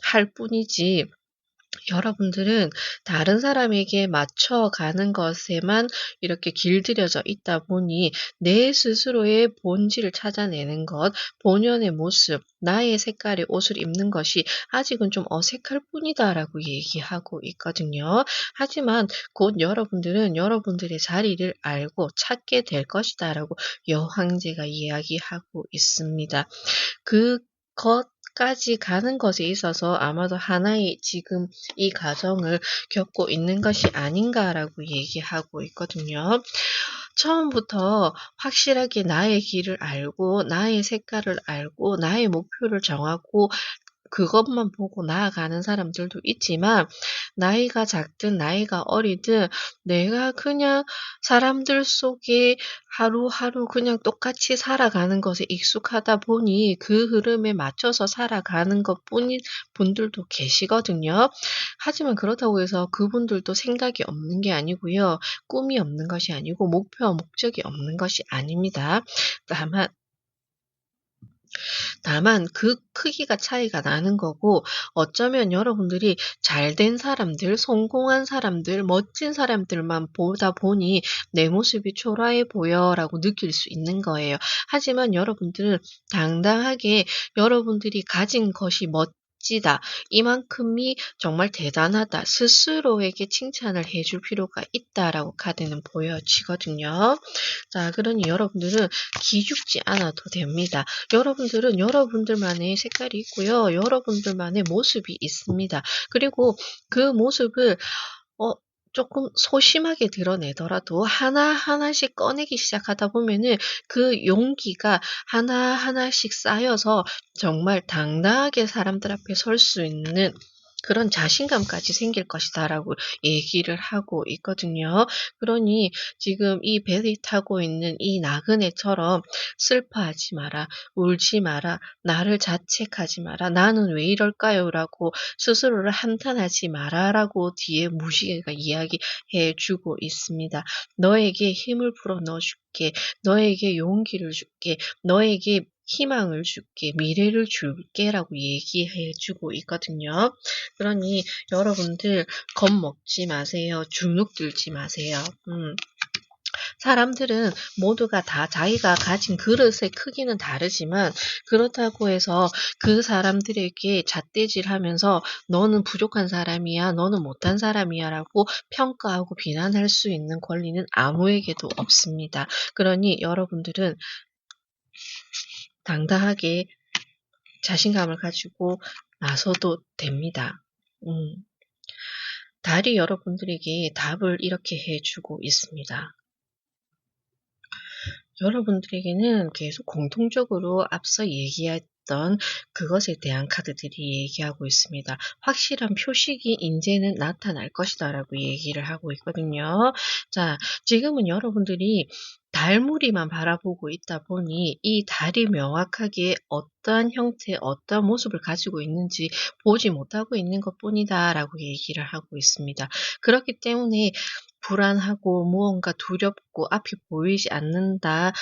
할 뿐이지 여러분들은 다른 사람에게 맞춰가는 것에만 이렇게 길들여져 있다 보니 내 스스로의 본질을 찾아내는 것, 본연의 모습, 나의 색깔의 옷을 입는 것이 아직은 좀 어색할 뿐이다라고 얘기하고 있거든요. 하지만 곧 여러분들은 여러분들의 자리를 알고 찾게 될 것이다라고 여황제가 이야기하고 있습니다. 그것까지 가는 것에 있어서 아마도 하나의 지금 이 과정을 겪고 있는 것이 아닌가라고 얘기하고 있거든요. 처음부터 확실하게 나의 길을 알고 나의 색깔을 알고 나의 목표를 정하고 그것만 보고 나아가는 사람들도 있지만 나이가 작든 나이가 어리든 내가 그냥 사람들 속에 하루하루 그냥 똑같이 살아가는 것에 익숙하다 보니 그 흐름에 맞춰서 살아가는 것뿐인 분들도 계시거든요. 하지만 그렇다고 해서 그분들도 생각이 없는 게 아니고요. 꿈이 없는 것이 아니고 목표와 목적이 없는 것이 아닙니다. 다만 그 크기가 차이가 나는 거고 어쩌면 여러분들이 잘된 사람들, 성공한 사람들, 멋진 사람들만 보다 보니 '내 모습이 초라해 보여.'라고 느낄 수 있는 거예요. 하지만 여러분들은 당당하게 여러분들이 가진 것이 멋지다. 이만큼이 정말 대단하다. 스스로에게 칭찬을 해줄 필요가 있다라고 카드는 보여지거든요. 자, 그러니 여러분들은 기죽지 않아도 됩니다. 여러분들은 여러분들만의 색깔이 있고요. 여러분들만의 모습이 있습니다. 그리고 그 모습을 어 조금 소심하게 드러내더라도 하나하나씩 꺼내기 시작하다 보면은 그 용기가 하나하나씩 쌓여서 정말 당당하게 사람들 앞에 설 수 있는 그런 자신감까지 생길 것이다라고 얘기를 하고 있거든요. 그러니 지금 이 배를 타고 있는 이 나그네처럼 슬퍼하지 마라. 울지 마라. 나를 자책하지 마라. '나는 왜 이럴까요?'라고 스스로를 한탄하지 마라라고 뒤에 무지개가 이야기해 주고 있습니다. "너에게 힘을 불어 넣어 줄게. 너에게 용기를 줄게. 너에게 희망을 줄게. 미래를 줄게."라고 얘기해 주고 있거든요. 그러니 여러분들 겁먹지 마세요. 주눅 들지 마세요. 사람들은 모두가 다 자기가 가진 그릇의 크기는 다르지만 그렇다고 해서 그 사람들에게 잣대질하면서 "너는 부족한 사람이야. 너는 못한 사람이야."라고 평가하고 비난할 수 있는 권리는 아무에게도 없습니다. 그러니 여러분들은 당당하게 자신감을 가지고 나서도 됩니다. 달이 여러분들에게 답을 이렇게 해주고 있습니다. 여러분들에게는 계속 공통적으로 앞서 얘기했던 그것에 대한 카드들이 얘기하고 있습니다. 확실한 표식이 이제는 나타날 것이다 라고 얘기를 하고 있거든요. 자, 지금은 여러분들이 달무리만 바라보고 있다 보니 이 달이 명확하게 어떠한 형태, 어떠한 모습을 가지고 있는지 보지 못하고 있는 것뿐이다 라고 얘기를 하고 있습니다. 그렇기 때문에 불안하고 무언가 두렵고 앞이 보이지 않는다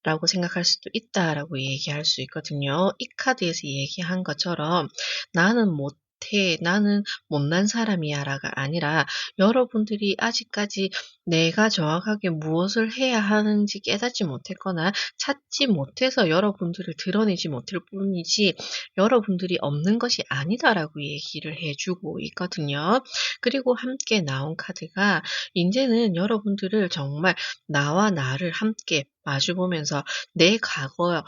라고 생각할 수도 있다라고 얘기할 수 있거든요. 이 카드에서 얘기한 것처럼 나는 못해, 나는 못난 사람이야라가 아니라 여러분들이 아직까지 내가 정확하게 무엇을 해야 하는지 깨닫지 못했거나 찾지 못해서 여러분들을 드러내지 못할 뿐이지 여러분들이 없는 것이 아니다라고 얘기를 해주고 있거든요. 그리고 함께 나온 카드가 이제는 여러분들을 정말 나와 나를 함께 마주보면서 내 과거를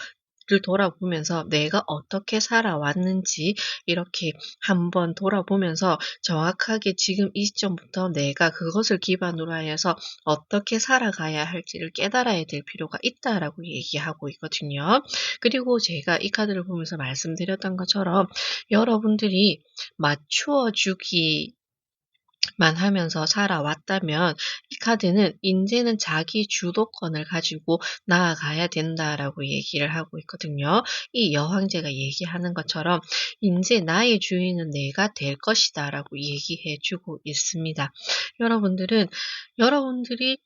돌아보면서 내가 어떻게 살아왔는지 이렇게 한번 돌아보면서 정확하게 지금 이 시점부터 내가 그것을 기반으로 하여서 어떻게 살아가야 할지를 깨달아야 될 필요가 있다라고 얘기하고 있거든요. 그리고 제가 이 카드를 보면서 말씀드렸던 것처럼 여러분들이 맞추어 주기 만 하면서 살아왔다면 이 카드는 인제는 자기 주도권을 가지고 나아가야 된다라고 얘기를 하고 있거든요. 이 여왕제가 얘기하는 것처럼 인제 나의 주인은 내가 될 것이다라고 얘기해 주고 있습니다. 여러분들은 여러분들이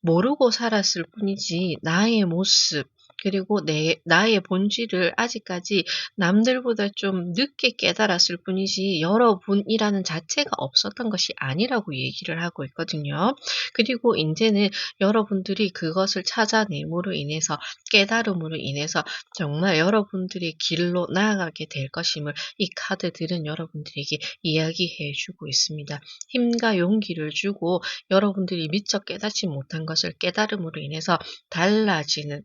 모르고 살았을 뿐이지 나의 모습 그리고 나의 본질을 아직까지 남들보다 좀 늦게 깨달았을 뿐이지 여러분이라는 자체가 없었던 것이 아니라고 얘기를 하고 있거든요. 그리고 인제는 여러분들이 그것을 찾아냄으로 인해서 깨달음으로 인해서 정말 여러분들의 길로 나아가게 될 것임을 이 카드들은 여러분들에게 이야기해 주고 있습니다. 힘과 용기를 주고 여러분들이 미처 깨닫지 못한 것을 깨달음으로 인해서 달라지는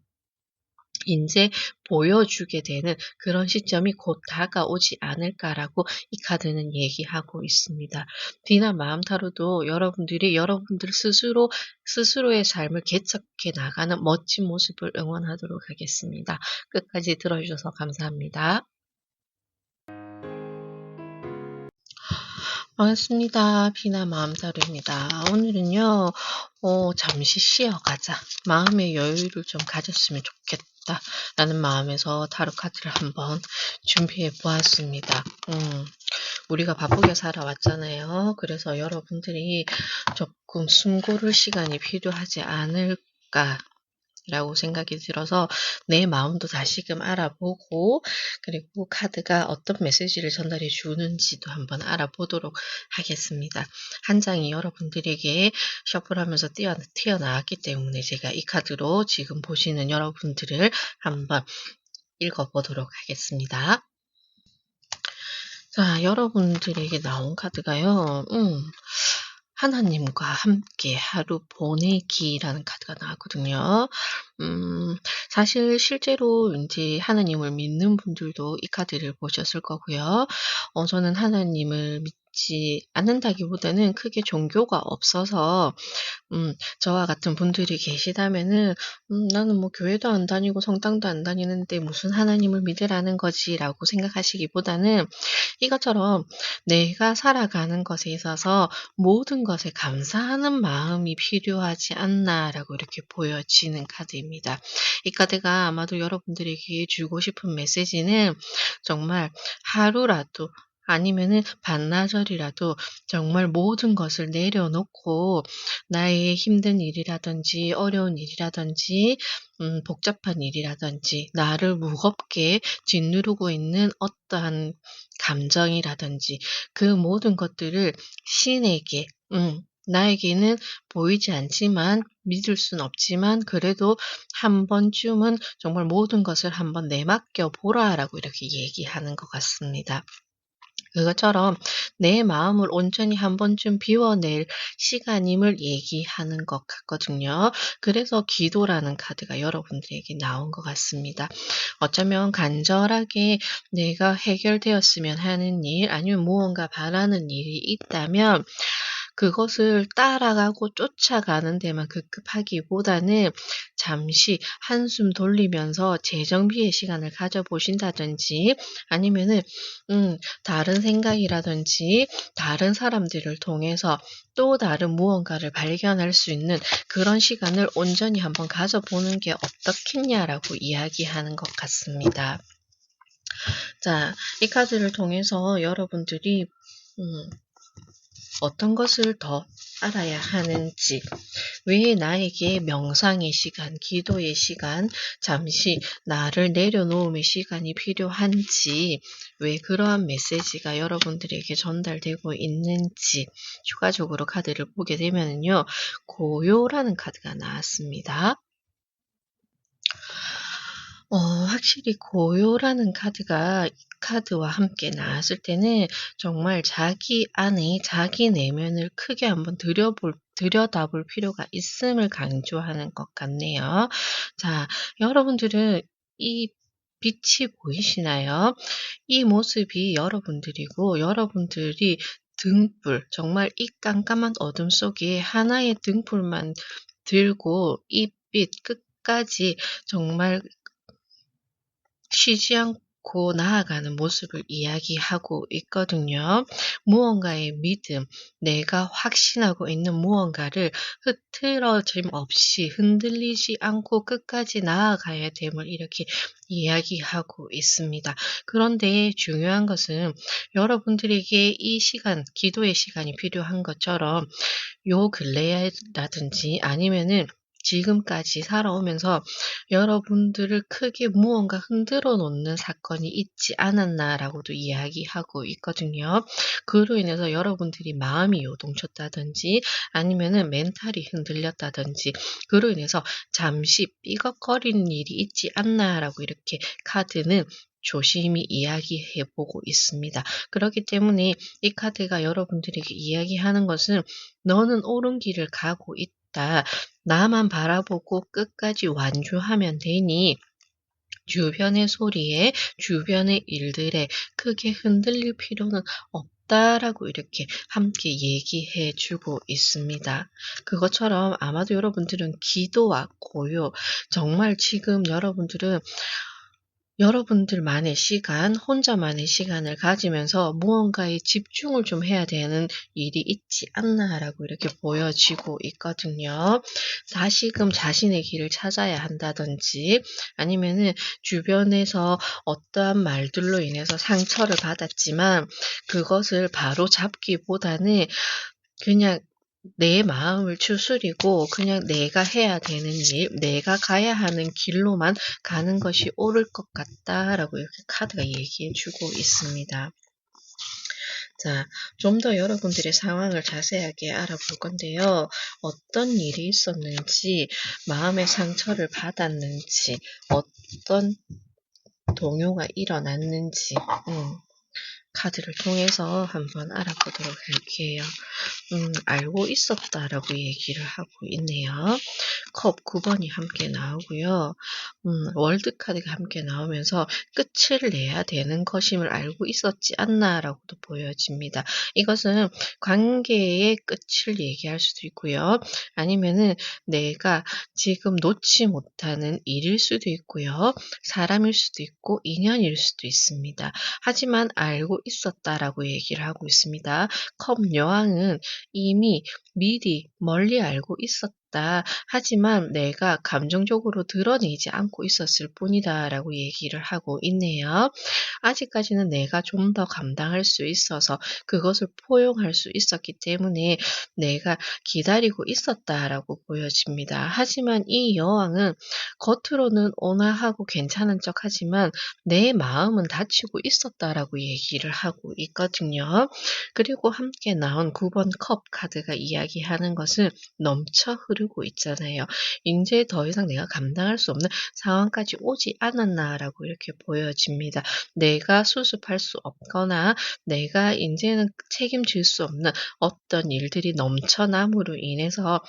인제 보여주게 되는 그런 시점이 곧 다가오지 않을까라고 이 카드는 얘기하고 있습니다. 비난 마음 타로도 여러분들이 여러분들 스스로의 삶을 개척해 나가는 멋진 모습을 응원하도록 하겠습니다. 끝까지 들어주셔서 감사합니다. 반갑습니다. 비나 마음자루입니다. 오늘은요, 잠시 쉬어가자. 마음의 여유를 좀 가졌으면 좋겠다. 라는 마음에서 타로 카드를 한번 준비해 보았습니다. 우리가 바쁘게 살아왔잖아요. 그래서 여러분들이 조금 숨 고를 시간이 필요하지 않을까. 라고 생각이 들어서 내 마음도 다시금 알아보고 그리고 카드가 어떤 메시지를 전달해 주는지도 한번 알아보도록 하겠습니다. 한 장이 여러분들에게 셔플하면서 튀어나왔기 때문에 제가 이 카드로 지금 보시는 여러분들을 한번 읽어보도록 하겠습니다. 자, 여러분들에게 나온 카드가요. 하나님과 함께 하루 보내기라는 카드가 나왔거든요. 사실 실제로 인제 하나님을 믿는 분들도 이 카드를 보셨을 거고요. 저는 하나님을 믿지 않는다기보다는 크게 종교가 없어서 저와 같은 분들이 계시다면은 나는 뭐 교회도 안 다니고 성당도 안 다니는데 무슨 하나님을 믿으라는 거지?'라고 생각하시기보다는 이것처럼 '내가 살아가는 것에 있어서 모든 것에 감사하는 마음이 필요하지 않나.'라고 이렇게 보여지는 카드입니다. 이 카드가 아마도 여러분들에게 주고 싶은 메시지는 정말 하루라도 아니면은 반나절이라도 정말 모든 것을 내려놓고 나의 힘든 일이라든지 어려운 일이라든지 복잡한 일이라든지 나를 무겁게 짓누르고 있는 어떠한 감정이라든지 그 모든 것들을 신에게 나에게는 보이지 않지만 믿을 순 없지만 그래도 한 번쯤은 정말 모든 것을 한번 내맡겨 보라라고 이렇게 얘기하는 것 같습니다. 그것처럼 내 마음을 온전히 한 번쯤 비워낼 시간임을 얘기하는 것 같거든요. 그래서 기도라는 카드가 여러분들에게 나온 것 같습니다. 어쩌면 간절하게 내가 해결되었으면 하는 일, 아니면 무언가 바라는 일이 있다면 그것을 따라가고 쫓아가는 데만 급급하기보다는 잠시 한숨 돌리면서 재정비의 시간을 가져보신다든지, 아니면은 다른 생각이라든지 다른 사람들을 통해서 또 다른 무언가를 발견할 수 있는 그런 시간을 온전히 한번 가져보는 게 어떻겠냐라고 이야기하는 것 같습니다. 자, 이 카드를 통해서 여러분들이 어떤 것을 더 알아야 하는지, 왜 나에게 명상의 시간, 기도의 시간, 잠시 나를 내려놓음의 시간이 필요한지, 왜 그러한 메시지가 여러분들에게 전달되고 있는지, 추가적으로 카드를 보게 되면요, 고요라는 카드가 나왔습니다. 확실히 고요라는 카드가 이 카드와 함께 나왔을 때는 정말 자기 안에 자기 내면을 크게 한번 들여다볼 필요가 있음을 강조하는 것 같네요. 자, 여러분들은 이 빛이 보이시나요? 이 모습이 여러분들이고, 여러분들이 정말 이 깜깜한 어둠 속에 하나의 등불만 들고 이 빛 끝까지 정말 쉬지 않고 나아가는 모습을 이야기하고 있거든요. 무언가의 믿음, 내가 확신하고 있는 무언가를 흐트러짐 없이 흔들리지 않고 끝까지 나아가야 됨을 이렇게 이야기하고 있습니다. 그런데 중요한 것은 여러분들에게 이 시간, 기도의 시간이 필요한 것처럼 요 근래라든지 아니면은 지금까지 살아오면서 여러분들을 크게 무언가 흔들어 놓는 사건이 있지 않았나라고도 이야기하고 있거든요. 그로 인해서 여러분들이 마음이 요동쳤다든지 아니면은 멘탈이 흔들렸다든지 그로 인해서 잠시 삐걱거리는 일이 있지 않나라고 이렇게 카드는 조심히 이야기해 보고 있습니다. 그렇기 때문에 이 카드가 여러분들에게 이야기하는 것은 너는 옳은 길을 가고 있다. 나만 바라보고 끝까지 완주하면 되니 주변의 소리에 주변의 일들에 크게 흔들릴 필요는 없다라고 이렇게 함께 얘기해 주고 있습니다. 그것처럼 아마도 여러분들은 기도와 고요, 정말 지금 여러분들만의 시간, 혼자만의 시간을 가지면서 무언가에 집중을 좀 해야 되는 일이 있지 않나라고 이렇게 보여지고 있거든요. 다시금 자신의 길을 찾아야 한다든지 아니면은 주변에서 어떠한 말들로 인해서 상처를 받았지만 그것을 바로잡기보다는 그냥 내 마음을 추스리고 그냥 내가 해야 되는 일, 내가 가야 하는 길로만 가는 것이 옳을 것 같다라고 이렇게 카드가 얘기해 주고 있습니다. 자, 좀 더 여러분들의 상황을 자세하게 알아볼 건데요. 어떤 일이 있었는지, 마음의 상처를 받았는지, 어떤 동요가 일어났는지, 카드를 통해서 한번 알아보도록 할게요. 알고 있었다라고 얘기를 하고 있네요. 컵 9번이 함께 나오고요. 월드 카드가 함께 나오면서 끝을 내야 되는 것임을 알고 있었지 않나라고도 보여집니다. 이것은 관계의 끝을 얘기할 수도 있고요. 아니면은 내가 지금 놓지 못하는 일일 수도 있고요. 사람일 수도 있고 인연일 수도 있습니다. 하지만 알고 있었다라고 얘기를 하고 있습니다. 컵 여왕은 이미 미리 멀리 알고 있었다. 하지만 내가 감정적으로 드러내지 않고 있었을 뿐이다라고 얘기를 하고 있네요. 아직까지는 내가 좀 더 감당할 수 있어서 그것을 포용할 수 있었기 때문에 내가 기다리고 있었다라고 보여집니다. 하지만 이 여왕은 겉으로는 온화하고 괜찮은 척하지만 내 마음은 다치고 있었다라고 얘기를 하고 있거든요. 그리고 함께 나온 9번 컵 카드가 이야기하는 것은 넘쳐 흐르고 해주고 있잖아요. 이제 더 이상 내가 감당할 수 없는 상황까지 오지 않았나라고 이렇게 보여집니다. 내가 수습할 수 없거나 내가 인제는 책임질 수 없는 어떤 일들이 넘쳐남으로 인해서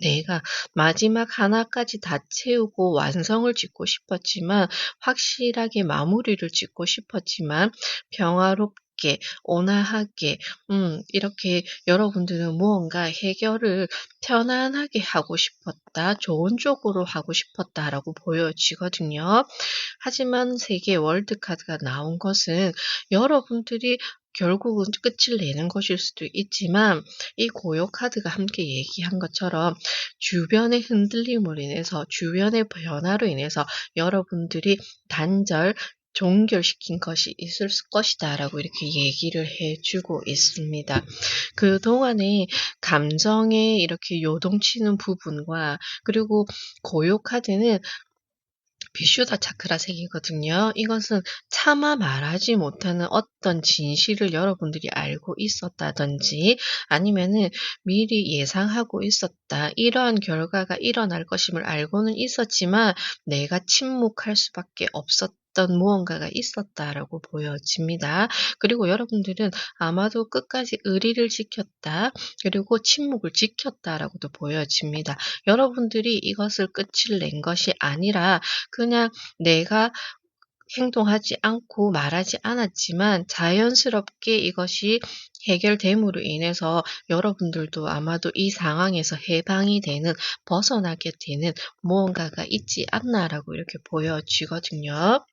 내가 마지막 하나까지 다 채우고 완성을 짓고 싶었지만, 확실하게 마무리를 짓고 싶었지만 평화롭게 온화하게 이렇게 여러분들은 무언가 해결을 편안하게 하고 싶었다, 좋은 쪽으로 하고 싶었다라고 보여지거든요. 하지만 세계 월드 카드가 나온 것은 여러분들이 결국은 끝을 내는 것일 수도 있지만, 이 고요 카드가 함께 얘기한 것처럼 주변의 흔들림으로 인해서, 주변의 변화로 인해서 여러분들이 단절, 종결시킨 것이 있을 것이다라고 이렇게 얘기를 해 주고 있습니다. 그동안에 감정에 이렇게 요동치는 부분과, 그리고 고요 카드는 비슈다 차크라색이거든요. 이것은 차마 말하지 못하는 어떤 진실을 여러분들이 알고 있었다든지, 아니면은 미리 예상하고 있었다, 이러한 결과가 일어날 것임을 알고는 있었지만 내가 침묵할 수밖에 없었던 무언가가 있었다라고 보여집니다. 그리고 여러분들은 아마도 끝까지 의리를 지켰다, 그리고 침묵을 지켰다라고도 보여집니다. 여러분들이 이것을 끝을 낸 것이 아니라 그냥 내가 행동하지 않고 말하지 않았지만 자연스럽게 이것이 해결됨으로 인해서 여러분들도 아마도 이 상황에서 해방이 되는, 벗어나게 되는 무언가가 있지 않나라고 이렇게 보여지거든요.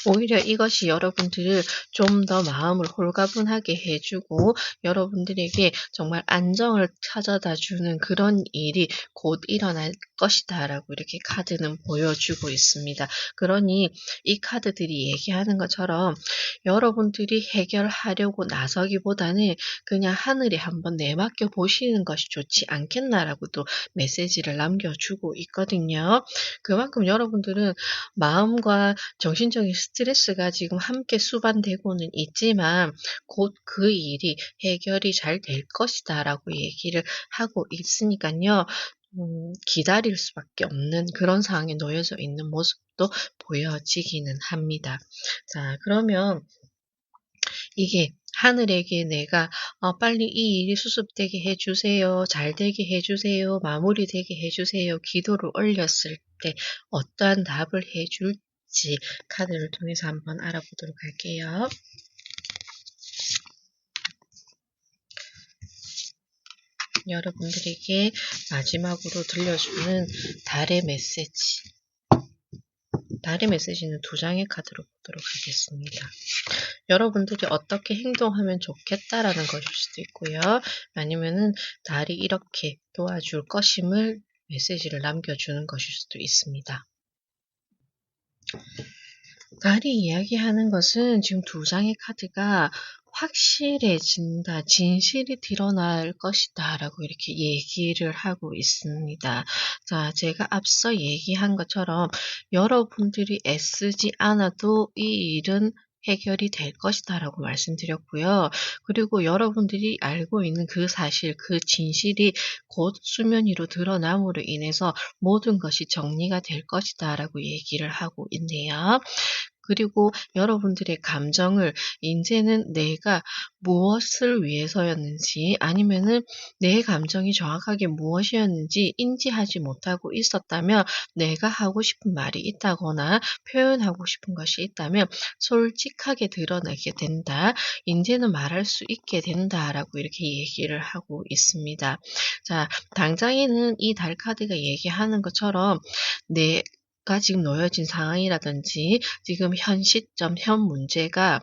오히려 이것이 여러분들을 좀 더 마음을 홀가분하게 해주고 여러분들에게 정말 안정을 찾아다 주는 그런 일이 곧 일어날 것이다라고 이렇게 카드는 보여주고 있습니다. 그러니 이 카드들이 얘기하는 것처럼 여러분들이 해결하려고 나서기보다는 그냥 하늘에 한번 내맡겨 보시는 것이 좋지 않겠나라고도 메시지를 남겨주고 있거든요. 그만큼 여러분들은 마음과 정신적인 스트레스가 지금 함께 수반되고는 있지만 곧 그 일이 해결이 잘 될 것이다라고 얘기를 하고 있으니깐요. 기다릴 수밖에 없는 그런 상황에 놓여져 있는 모습도 보여지기는 합니다. 자, 그러면 이게 하늘에게 내가 빨리 이 일이 수습되게 해 주세요, 잘 되게 해 주세요, 마무리되게 해 주세요 기도를 올렸을 때 어떠한 답을 해 줄지 카드를 통해서 한번 알아보도록 할게요. 여러분들에게 마지막으로 들려주는 달의 메시지. 달의 메시지는 두 장의 카드로 보도록 하겠습니다. 여러분들이 어떻게 행동하면 좋겠다라는 것일 수도 있고요. 아니면은 달이 이렇게 도와줄 것임을 메시지를 남겨주는 것일 수도 있습니다. 달이 이야기하는 것은 지금 두 장의 카드가 확실해진다, 진실이 드러날 것이다 라고 이렇게 얘기를 하고 있습니다. 자, 제가 앞서 얘기한 것처럼 여러분들이 애쓰지 않아도 이 일은 해결이 될 것이다 라고 말씀드렸고요. 그리고 여러분들이 알고 있는 그 사실, 그 진실이 곧 수면 위로 드러남으로 인해서 모든 것이 정리가 될 것이다 라고 얘기를 하고 있네요. 그리고 여러분들의 감정을 인제는 내가 무엇을 위해서였는지, 아니면은 내 감정이 정확하게 무엇이었는지 인지하지 못하고 있었다면, 내가 하고 싶은 말이 있다거나 표현하고 싶은 것이 있다면 솔직하게 드러내게 된다, 인제는 말할 수 있게 된다라고 이렇게 얘기를 하고 있습니다. 자, 당장에는 이 달 카드가 얘기하는 것처럼 내가 지금 놓여진 상황이라든지 지금 현 시점, 현 문제가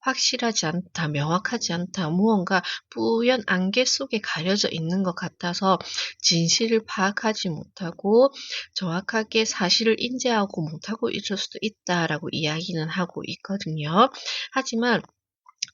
확실하지 않다, 명확하지 않다, 무언가 뿌연 안개 속에 가려져 있는 것 같아서 진실을 파악하지 못하고 정확하게 사실을 인지하고 못하고 있을 수도 있다라고 이야기는 하고 있거든요. 하지만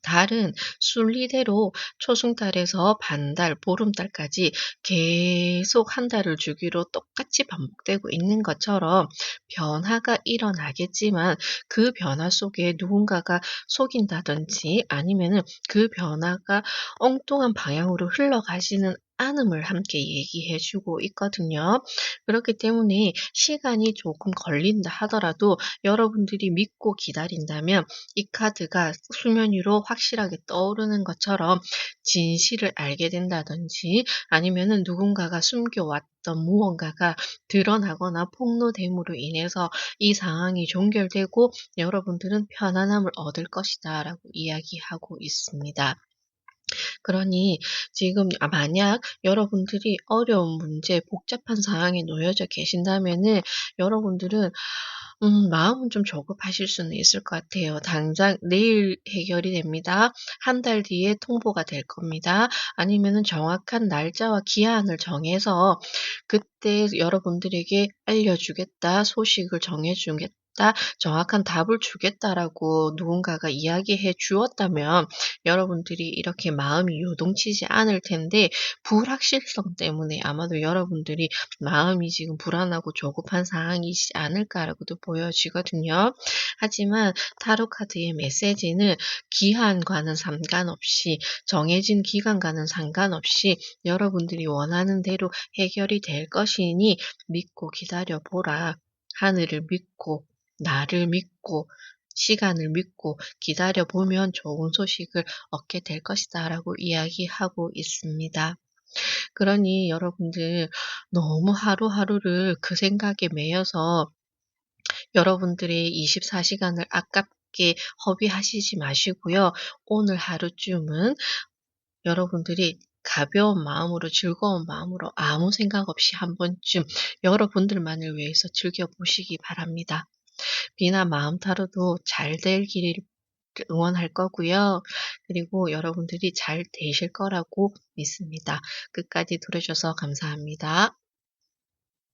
달은 순리대로 초승달에서 반달, 보름달까지 계속 한 달을 주기로 똑같이 반복되고 있는 것처럼 변화가 일어나겠지만, 그 변화 속에 누군가가 속인다든지 아니면은 그 변화가 엉뚱한 방향으로 흘러가지는 않음을 함께 얘기해 주고 있거든요. 그렇기 때문에 시간이 조금 걸린다 하더라도 여러분들이 믿고 기다린다면 이 카드가 수면 위로 확실하게 떠오르는 것처럼 진실을 알게 된다든지 아니면은 누군가가 숨겨왔던 무언가가 드러나거나 폭로됨으로 인해서 이 상황이 종결되고 여러분들은 편안함을 얻을 것이다라고 이야기하고 있습니다. 그러니 지금 만약 여러분들이 어려운 문제, 복잡한 상황에 놓여져 계신다면은 여러분들은 마음은 좀 조급하실 수는 있을 것 같아요. 당장 내일 해결이 됩니다. 한 달 뒤에 통보가 될 겁니다. 아니면은 정확한 날짜와 기한을 정해서 그때 여러분들에게 알려주겠다, 소식을 정해주겠다, 정확한 답을 주겠다라고 누군가가 이야기해 주었다면 여러분들이 이렇게 마음이 요동치지 않을 텐데 불확실성 때문에 아마도 여러분들이 마음이 지금 불안하고 조급한 상황이지 않을까라고도 보여지거든요. 하지만 타로 카드의 메시지는 기한과는 상관없이 정해진 기간과는 상관없이 여러분들이 원하는 대로 해결이 될 것이니 믿고 기다려 보라. 하늘을 믿고 나를 믿고 시간을 믿고 기다려 보면 좋은 소식을 얻게 될 것이다라고 이야기하고 있습니다. 그러니 여러분들 너무 하루하루를 그 생각에 매여서 여러분들의 24시간을 아깝게 허비하시지 마시고요. 오늘 하루쯤은 여러분들이 가벼운 마음으로 즐거운 마음으로 아무 생각 없이 한 번쯤 여러분들만을 위해서 즐겨보시기 바랍니다. 비나 마음 타로도 잘 되기를 응원할 거고요. 그리고 여러분들이 잘 되실 거라고 믿습니다. 끝까지 들어줘서 감사합니다.